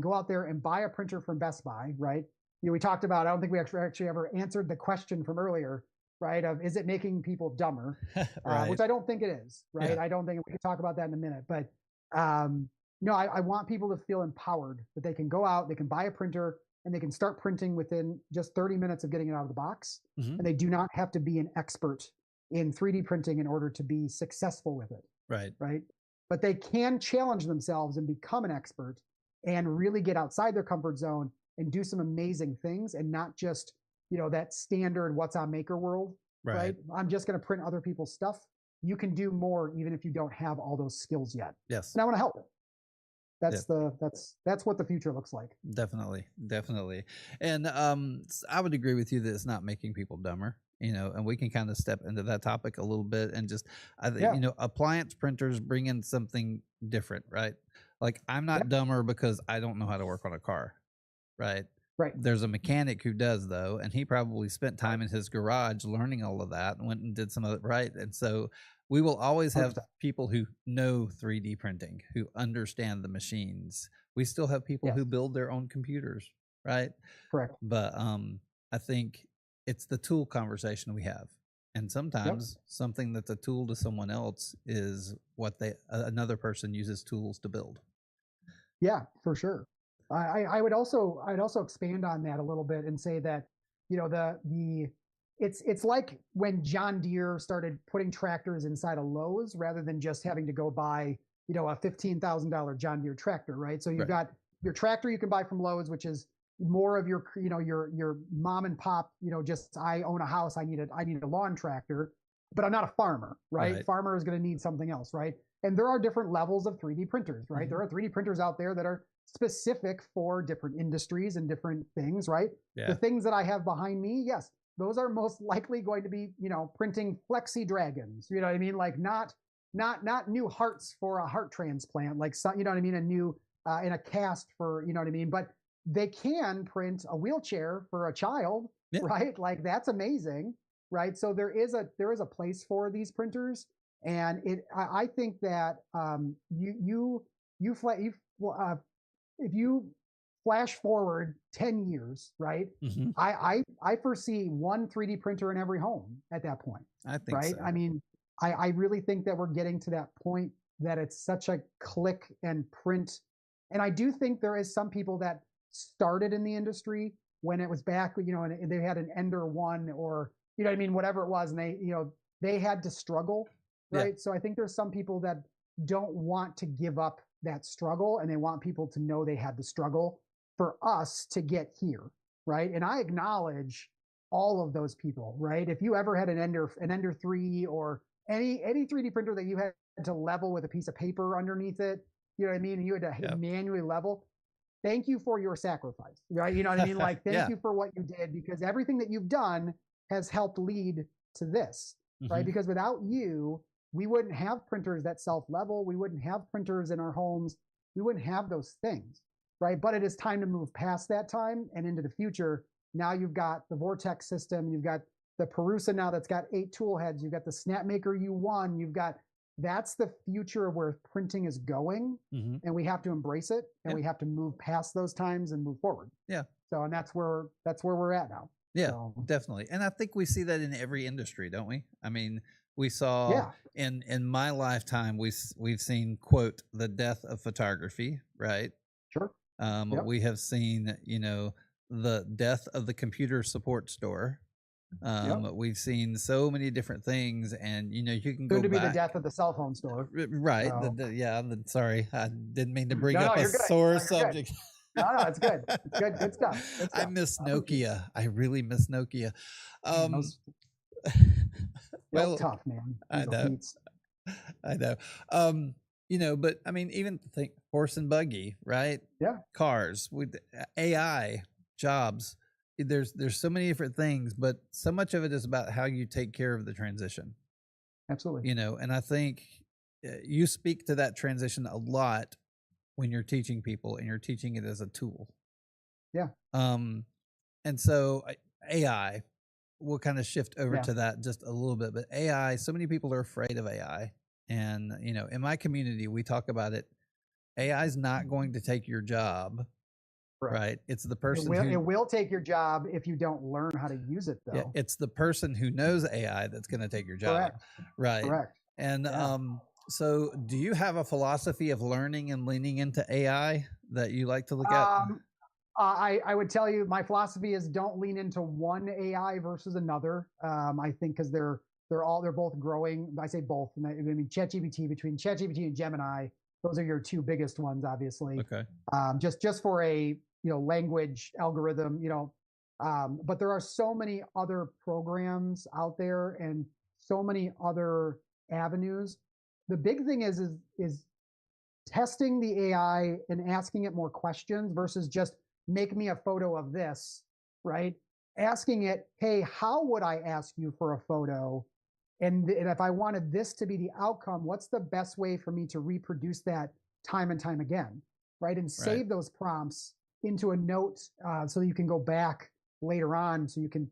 go out there and buy a printer from Best Buy, right? We talked about, I don't think we actually ever answered the question from earlier, right? Of, is it making people dumber? Which I don't think it is, right? I don't think, we can talk about that in a minute, but I want people to feel empowered that they can go out, they can buy a printer, and they can start printing within just 30 minutes of getting it out of the box. And they do not have to be an expert in 3D printing in order to be successful with it. Right. But they can challenge themselves and become an expert and really get outside their comfort zone and do some amazing things, and not just, that standard what's on Maker World, right? I'm just going to print other people's stuff. You can do more even if you don't have all those skills yet. Yes. And I want to help. That's what the future looks like. Definitely. And I would agree with you that it's not making people dumber. And we can kind of step into that topic a little bit, and just, I think, appliance printers bring in something different, right? Like, I'm not dumber because I don't know how to work on a car, right? There's a mechanic who does, though, and he probably spent time in his garage learning all of that and went and did some of it, right? And so we will always have people who know 3D printing, who understand the machines. We still have people who build their own computers, right? Correct. But I think it's the tool conversation we have. And sometimes something that's a tool to someone else is what another person uses tools to build. Yeah, for sure. I'd also expand on that a little bit and say that, it's like when John Deere started putting tractors inside of Lowe's rather than just having to go buy, a $15,000 John Deere tractor, right? So you've got your tractor you can buy from Lowe's, which is more of your, your mom and pop, just, I own a house, I need a lawn tractor, but I'm not a farmer, right? Farmer is going to need something else, right? And there are different levels of 3D printers, right? There are 3D printers out there that are specific for different industries and different things, right? The things that I have behind me, yes, those are most likely going to be, printing flexi dragons, you know what I mean? Like, not new hearts for a heart transplant, like some, you know what I mean? A new, in a cast for, you know what I mean? But they can print a wheelchair for a child, right? Like, that's amazing, right? So there is a place for these printers, and I think that if you flash forward 10 years, right? Mm-hmm. I foresee one 3D printer in every home at that point, I think right? so. I mean, I really think that we're getting to that point that it's such a click and print. And I do think there is some people that started in the industry when it was back, and they had an Ender 1 or, what I mean, whatever it was, and they had to struggle, right? Yeah. So I think there's some people that don't want to give up that struggle, and they want people to know they had to struggle for us to get here, right? And I acknowledge all of those people, right? If you ever had an Ender 3 or any 3D printer that you had to level with a piece of paper underneath it, you know what I mean? And you had to manually level. Thank you for your sacrifice, right? You know what I mean? Like, thank you for what you did, because everything that you've done has helped lead to this, right? Because without you, we wouldn't have printers that self-level. We wouldn't have printers in our homes. We wouldn't have those things, right? But it is time to move past that time and into the future. Now you've got the Vortex system. You've got the Perusa now that's got 8 tool heads. You've got the Snapmaker U1. That's the future of where printing is going. And we have to embrace it, and we have to move past those times and move forward. Yeah. So, and that's where we're at now. Yeah, so. Definitely. And I think we see that in every industry, don't we? I mean, we saw in my lifetime, we've seen, quote, the death of photography, right? Sure. We have seen, the death of the computer support store. We've seen so many different things, and you can go to be back. The death of the cell phone store, right? So. Sorry, I didn't mean to bring no, up a sore subject. No, it's good. It's good. Good stuff. I miss Nokia. I really miss Nokia. Well, tough, man. I know. But I mean, even think horse and buggy, right? Yeah. Cars with AI, jobs. There's so many different things, but so much of it is about how you take care of the transition. Absolutely. And I think you speak to that transition a lot when you're teaching people, and you're teaching it as a tool. Yeah. And so AI, we'll kind of shift over to that just a little bit, but AI, so many people are afraid of AI. And, in my community, we talk about it. AI is not going to take your job. Right. It's the person it will take your job if you don't learn how to use it, though. Yeah, it's the person who knows AI that's going to take your job. Correct. Right. Correct. And so do you have a philosophy of learning and leaning into AI that you like to look at? I would tell you my philosophy is don't lean into one AI versus another. I think because they're both growing. I say both. I mean, ChatGPT, between ChatGPT and Gemini, those are your two biggest ones, obviously. Okay. Just for a language algorithm, but there are so many other programs out there and so many other avenues. The big thing is testing the AI and asking it more questions versus just make me a photo of this, right? Asking it, hey, how would I ask you for a photo? And if I wanted this to be the outcome, what's the best way for me to reproduce that time and time again, right? And save those prompts into a note so that you can go back later on, so you can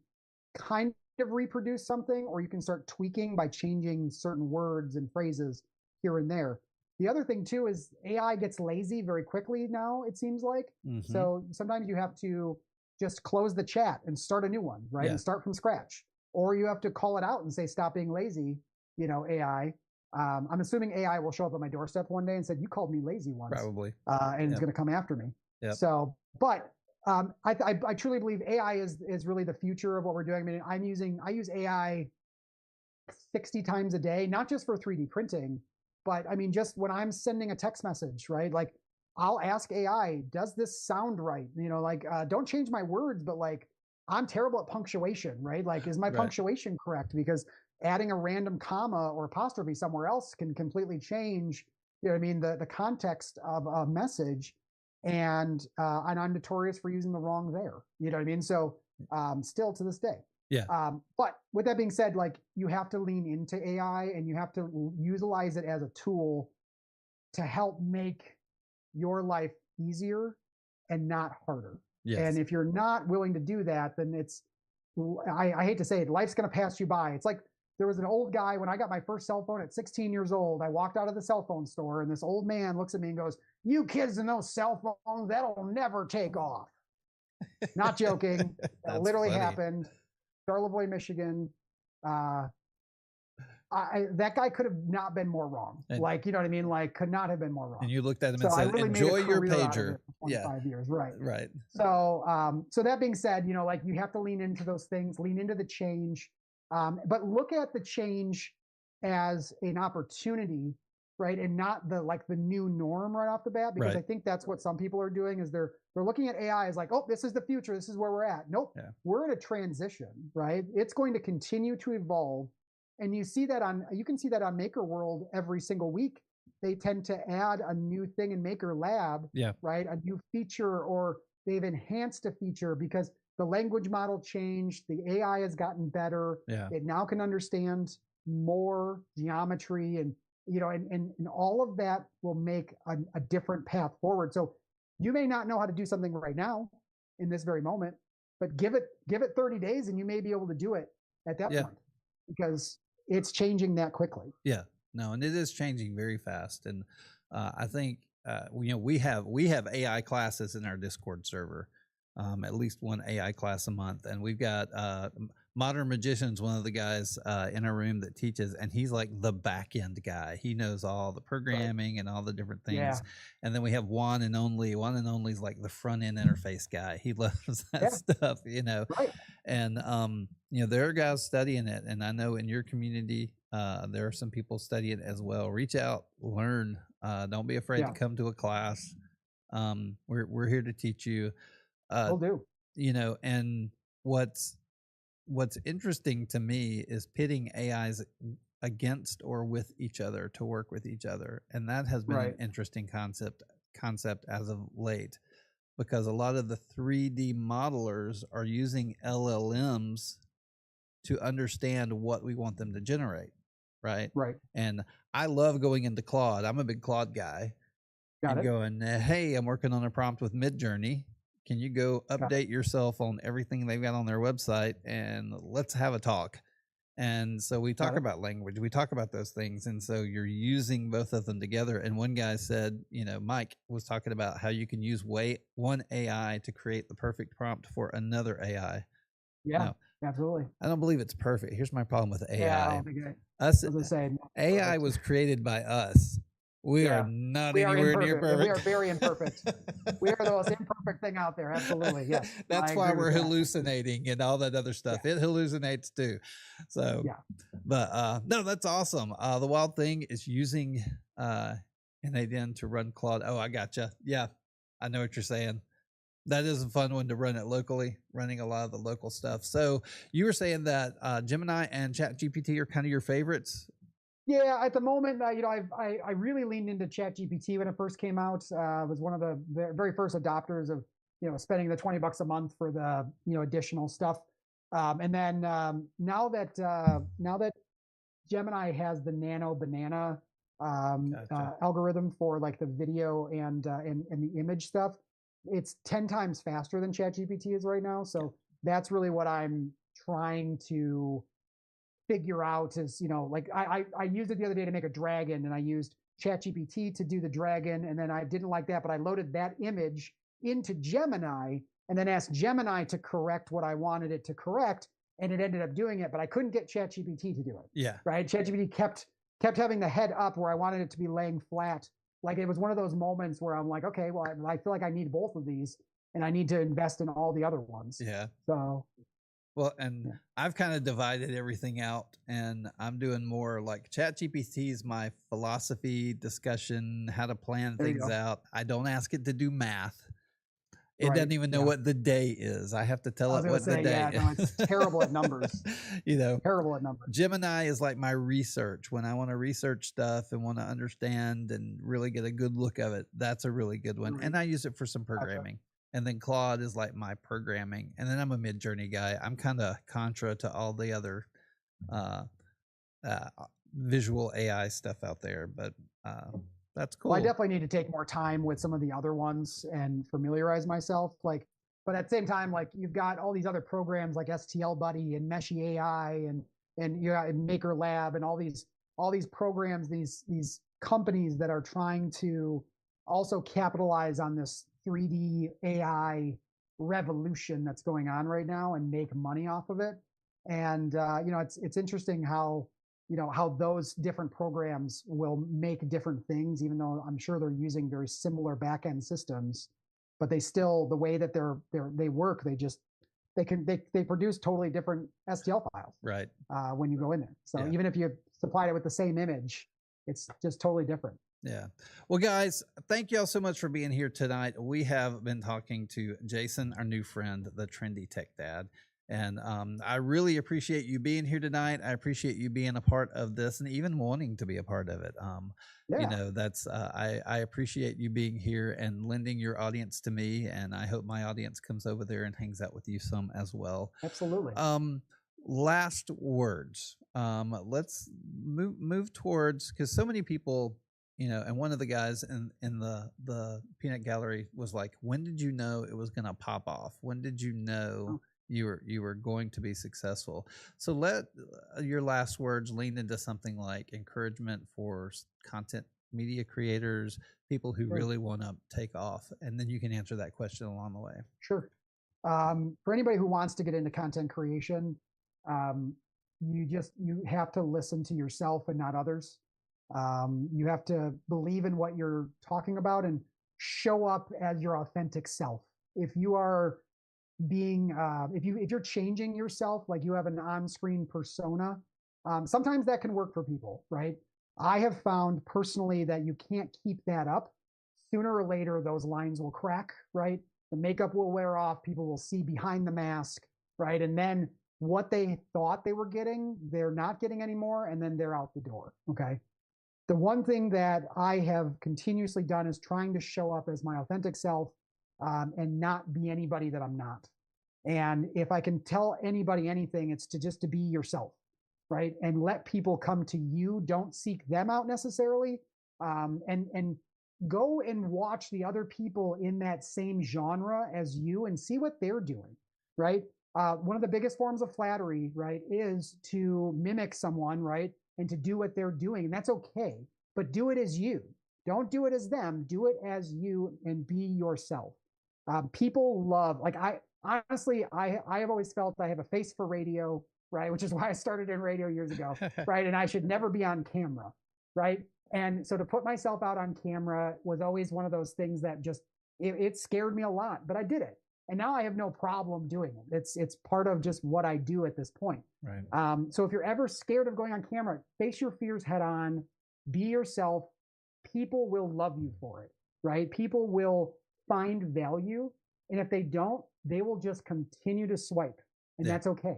kind of reproduce something, or you can start tweaking by changing certain words and phrases here and there. The other thing too is AI gets lazy very quickly now, it seems like. So sometimes you have to just close the chat and start a new one, right? And start from scratch. Or you have to call it out and say, stop being lazy, AI. I'm assuming AI will show up at my doorstep one day and said, you called me lazy once. Probably. And it's going to come after me. So, but I truly believe AI is really the future of what we're doing. I mean, I use AI 60 times a day, not just for 3D printing, but I mean, just when I'm sending a text message, right? Like, I'll ask AI, does this sound right? Don't change my words, but like, I'm terrible at punctuation, right? Like, is my punctuation correct? Because adding a random comma or apostrophe somewhere else can completely change, the context of a message. And I'm notorious for using the wrong there. You know what I mean? So still to this day. But with that being said, like, you have to lean into AI and you have to utilize it as a tool to help make your life easier and not harder. And if you're not willing to do that, then I hate to say it, life's going to pass you by. It's like there was an old guy when I got my first cell phone at 16 years old. I walked out of the cell phone store and this old man looks at me and goes, "You kids and those cell phones, that'll never take off." Not joking. That That's literally funny. happened. Charlevoix, Michigan. Uh, that guy could have not been more wrong. And, like, you know what I mean? Like, could not have been more wrong. And you looked at him so and said, I really "Enjoy made a your career out of pager." it for 25 years. Right. Right. So, so that being said, you know, like you have to lean into those things, lean into the change, but look at the change as an opportunity, right? And not the new norm right off the bat, because Right. I think that's what some people are doing is they're looking at AI as like, oh, this is the future. This is where we're at. Nope. Yeah. We're in a transition, right? It's going to continue to evolve. And you can see that on Maker World every single week. They tend to add a new thing in Maker Lab, right? A new feature, or they've enhanced a feature because the language model changed, the AI has gotten better. It now can understand more geometry, and you know, and all of that will make a different path forward. So you may not know how to do something right now in this very moment, but give it 30 days and you may be able to do it at that point, because it's changing that quickly. Yeah, no, and it is changing very fast. And I think you know, we have AI classes in our Discord server, at least one AI class a month, and we've got Modern Magician's one of the guys in our room that teaches, and he's like the back end guy. He knows all the programming and all the different things. And then we have Juan and Only. Juan and Only's like the front end interface guy. He loves that stuff, you know. And you know, there are guys studying it, and I know in your community there are some people studying it as well. Reach out, learn. Don't be afraid to come to a class. We're here to teach you. Will do. You know, and what's interesting to me is pitting AIs against or with each other to work with each other, and that has been an interesting concept as of late, because a lot of the 3D modelers are using LLMs to understand what we want them to generate, right? And I love going into Claude. I'm a big Claude guy. Going, hey, I'm working on a prompt with Midjourney. Can you go update yourself on everything they've got on their website, and let's have a talk? And so we talk about language, we talk about those things. And so you're using both of them together. And one guy said, you know, Mike was talking about how you can use one AI to create the perfect prompt for another AI. Now, absolutely. I don't believe it's perfect. Here's my problem with AI. I don't think AI was created by us. We are not anywhere near perfect. We are very imperfect. We are the most imperfect thing out there. Absolutely. Yes. That's why we're hallucinating and all that other stuff. It hallucinates too. So, but no, that's awesome. The wild thing is using NADN to run Claude. Oh, I gotcha. Yeah, I know what you're saying. That is a fun one to run it locally, running a lot of the local stuff. So you were saying that Gemini and ChatGPT are kind of your favorites. Yeah, at the moment, you know, I really leaned into ChatGPT when it first came out. Was one of the very first adopters of, you know, spending the $20 a month for the, you know, additional stuff. And then now that Gemini has the Nano Banana algorithm for like the video and the image stuff, it's 10 times faster than ChatGPT is right now. So that's really what I'm trying to figure out is, you know, like I used it the other day to make a dragon, and I used ChatGPT to do the dragon, and then I didn't like that, but I loaded that image into Gemini and then asked Gemini to correct what I wanted it to correct, and it ended up doing it, but I couldn't get ChatGPT to do it. Right? ChatGPT kept having the head up where I wanted it to be laying flat. Like it was one of those moments where I'm like, okay, well, I feel like I need both of these, and I need to invest in all the other ones. So well, and I've kind of divided everything out, and I'm doing more like ChatGPT is my philosophy discussion, how to plan things out. I don't ask it to do math. It doesn't even know what the day is. I have to tell it what the day is. No, it's terrible at numbers. You know, terrible at numbers. Gemini is like my research. When I want to research stuff and want to understand and really get a good look of it, that's a really good one. And I use it for some programming. And then Claude is like my programming. And then I'm a Midjourney guy. I'm kind of contra to all the other visual AI stuff out there, but that's cool. Well, I definitely need to take more time with some of the other ones and familiarize myself. Like, but at the same time, like you've got all these other programs like STL Buddy and Meshy AI, and and you got Maker Lab and all these programs, these companies that are trying to also capitalize on this 3D AI revolution that's going on right now and make money off of it. And it's interesting how how those different programs will make different things, even though I'm sure they're using very similar back-end systems, but they still, the way that they work, they produce totally different STL files, Right. when you go in there. So Yeah. even if you supplied it with the same image, it's just totally different. Yeah. Well, guys, thank you all so much for being here tonight. We have been talking to Jason, our new friend, the Trendy Tech Dad. And I really appreciate you being here tonight. I appreciate you being a part of this and even wanting to be a part of it. Yeah. That's I appreciate you being here and lending your audience to me. And I hope my audience comes over there and hangs out with you some as well. Absolutely. Last words. Let's move towards, because so many people, and one of the guys in the peanut gallery was like, when did you know it was going to pop off? When did you know you were going to be successful? So let your last words lean into something like encouragement for content media creators, people who really want to take off, and then you can answer that question along the way. Sure. For anybody who wants to get into content creation, you have to listen to yourself and not others. You have to believe in what you're talking about and show up as your authentic self. If you are being, if you're changing yourself, like you have an on-screen persona, sometimes that can work for people, right? I have found personally that you can't keep that up. Sooner or later, those lines will crack, right? The makeup will wear off. People will see behind the mask, right? And then what they thought they were getting, they're not getting anymore, and then they're out the door, okay? The one thing that I have continuously done is trying to show up as my authentic self, and not be anybody that I'm not. And if I can tell anybody anything, it's to be yourself, right? And let people come to you. Don't seek them out necessarily. And go and watch the other people in that same genre as you and see what they're doing, right? One of the biggest forms of flattery, right, is to mimic someone, right? And to do what they're doing. And that's okay, but do it as you. Don't do it as them. Do it as you and be yourself. People love, like I have always felt I have a face for radio, right? Which is why I started in radio years ago, right? And I should never be on camera, right? And so to put myself out on camera was always one of those things that just, it scared me a lot, but I did it. And now I have no problem doing it. It's part of just what I do at this point. Right. So if you're ever scared of going on camera, face your fears head on, be yourself. People will love you for it, right? People will find value. And if they don't, they will just continue to swipe. And that's okay.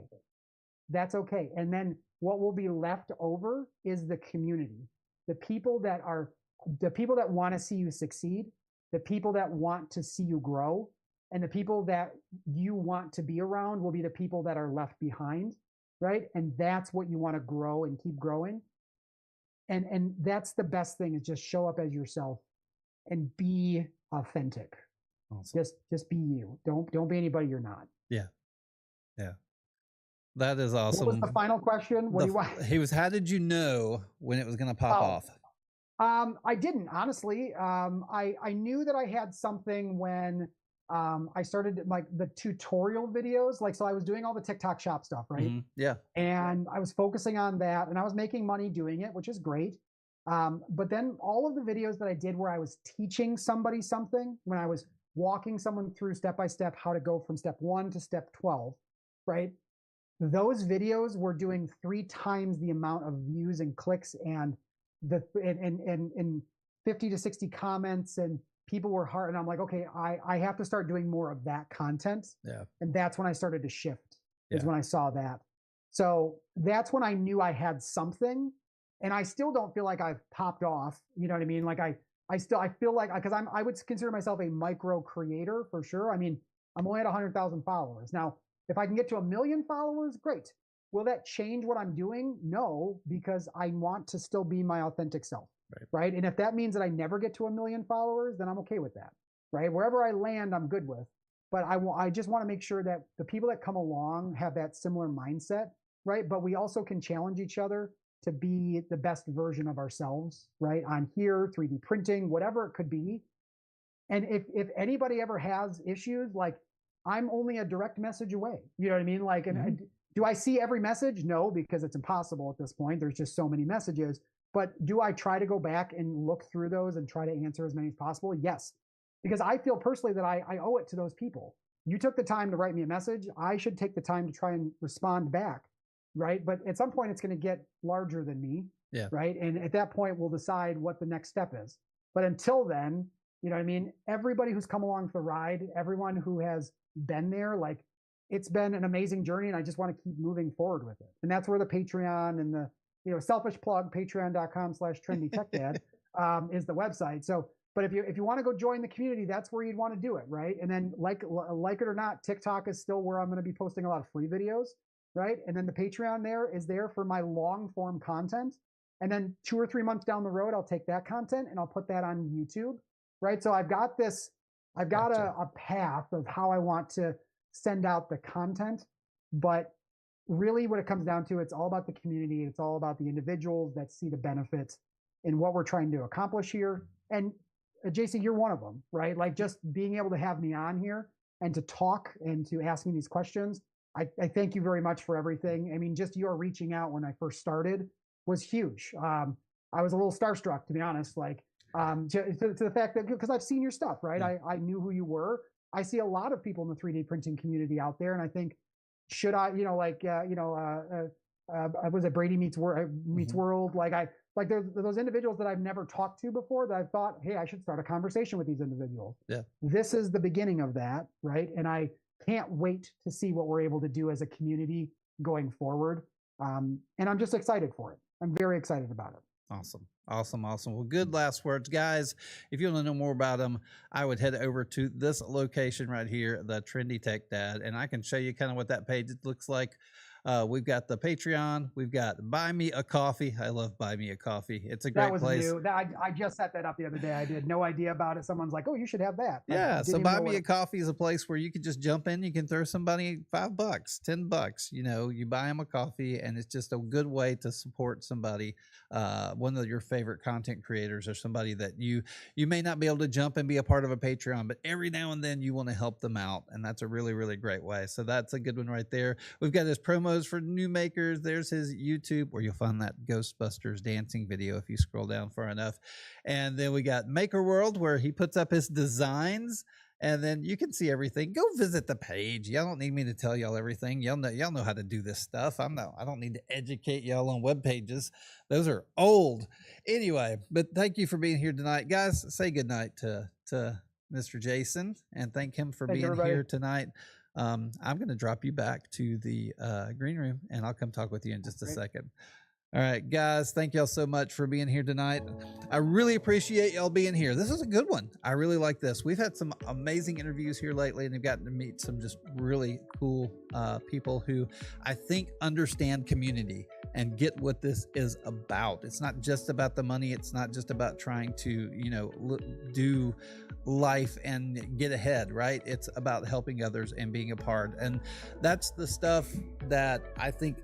That's okay. And then what will be left over is the community. The people that want to see you succeed, the people that want to see you grow, and the people that you want to be around will be the people that are left behind, right? And that's what you want to grow and keep growing. And that's the best thing, is just show up as yourself and be authentic. Awesome. Just be you. Don't be anybody you're not. Yeah. Yeah. That is awesome. What was the final question? What do you want? He was, how did you know when it was going to pop off? I didn't, honestly. I knew that I had something when I started like the tutorial videos. Like, so I was doing all the TikTok shop stuff, right? Mm-hmm. Yeah. And I was focusing on that, and I was making money doing it, which is great. But then all of the videos that I did where I was teaching somebody something, when I was walking someone through step by step how to go from step 1 to step 12, right? Those videos were doing 3 times the amount of views and clicks and 50 to 60 comments, and people were hard. And I'm like, okay, I have to start doing more of that content. Yeah. And that's when I started to shift, is when I saw that. So that's when I knew I had something. And I still don't feel like I've popped off. You know what I mean? Like I feel like, because I would consider myself a micro creator for sure. I mean, I'm only at 100,000 followers. Now, if I can get to 1 million followers, great. Will that change what I'm doing? No, because I want to still be my authentic self, right? And if that means that I never get to 1 million followers, then I'm okay with that, right? Wherever I land, I'm good with. But I just want to make sure that the people that come along have that similar mindset, right? But we also can challenge each other to be the best version of ourselves, right? On here, 3D printing, whatever it could be. And if anybody ever has issues, like I'm only a direct message away. You know what I mean? Like, and do I see every message? No, because it's impossible at this point. There's just so many messages. But do I try to go back and look through those and try to answer as many as possible? Yes, because I feel personally that I owe it to those people. You took the time to write me a message. I should take the time to try and respond back, right? But at some point, it's going to get larger than me, right? And at that point, we'll decide what the next step is. But until then, you know what I mean? Everybody who's come along for the ride, everyone who has been there, like it's been an amazing journey, and I just want to keep moving forward with it. And that's where the Patreon and the, you know, selfish plug, patreon.com/TrendyTechDad is the website. So, but if you want to go join the community, that's where you'd want to do it, right? And then like it or not, TikTok is still where I'm going to be posting a lot of free videos, right? And then the Patreon is there for my long form content. And then 2 or 3 months down the road, I'll take that content and I'll put that on YouTube, right? So I've got a path of how I want to send out the content, but really what it comes down to, it's all about the community. It's all about the individuals that see the benefit in what we're trying to accomplish here. And JC, you're one of them, right? Like just being able to have me on here and to talk and to ask me these questions. I thank you very much for everything. I mean, just your reaching out when I first started was huge. I was a little starstruck, to be honest, like to the fact that, because I've seen your stuff, right? I knew who you were. I see a lot of people in the 3D printing community out there. And I think, should I, you know, like, was it Brady Meets World? Like there's those individuals that I've never talked to before that I've thought, hey, I should start a conversation with these individuals. Yeah. This is the beginning of that, right? And I can't wait to see what we're able to do as a community going forward. And I'm just excited for it. I'm very excited about it. Awesome. Awesome. Awesome. Well, good last words, guys. If you want to know more about them, I would head over to this location right here, the Trendy Tech Dad, and I can show you kind of what that page looks like. We've got the Patreon. We've got Buy Me a Coffee. I love Buy Me a Coffee. It's a great place. That was new. I just set that up the other day. I did no idea about it. Someone's like, oh, you should have that. Yeah. So Buy Me a Coffee is a place where you can just jump in. You can throw somebody $5, $10. You know, you buy them a coffee, and it's just a good way to support somebody, one of your favorite content creators, or somebody that you may not be able to jump and be a part of a Patreon, but every now and then you want to help them out. And that's a really, really great way. So that's a good one right there. We've got his promos for new makers. There's his YouTube, where you'll find that Ghostbusters dancing video if you scroll down far enough. And then we got Maker World, where he puts up his designs, and then you can see everything. Go visit the page. Y'all don't need me to tell y'all everything. Y'all know how to do this stuff. I don't need to educate y'all on web pages. Those are old. Anyway, but thank you for being here tonight, guys. Say good night to Mr. Jason, and thank him for being here tonight. I'm going to drop you back to the green room, and I'll come talk with you in just a second. All right, guys, thank y'all so much for being here tonight. I really appreciate y'all being here. This is a good one. I really like this. We've had some amazing interviews here lately, and we've gotten to meet some just really cool people who I think understand community and get what this is about. It's not just about the money. It's not just about trying to, you know, do life and get ahead, right? It's about helping others and being a part. And that's the stuff that I think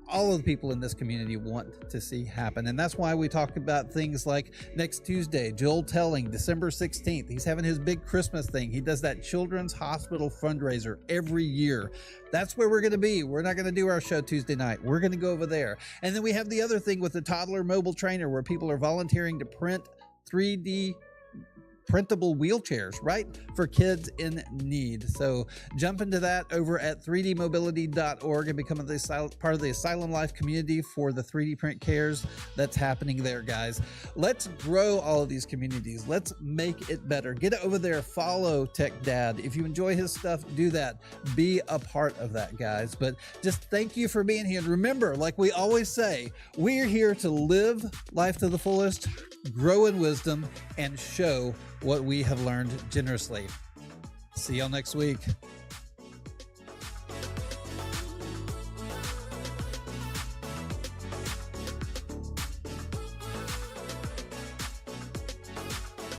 all of the people in this community want to see happen. And that's why we talk about things like next Tuesday, Joel Telling, December 16th. He's having his big Christmas thing. He does that Children's Hospital fundraiser every year. That's where we're going to be. We're not going to do our show Tuesday night. We're going to go over there. And then we have the other thing with the toddler mobile trainer, where people are volunteering to print 3D printable wheelchairs, right, for kids in need. So jump into that over at 3dmobility.org and become part of the Asylum Life community for the 3D print cares that's happening there, guys. Let's grow all of these communities. Let's make it better. Get over there. Follow Tech Dad. If you enjoy his stuff, do that. Be a part of that, guys. But just thank you for being here. And remember, like we always say, we're here to live life to the fullest, grow in wisdom, and show what we have learned generously. See y'all next week.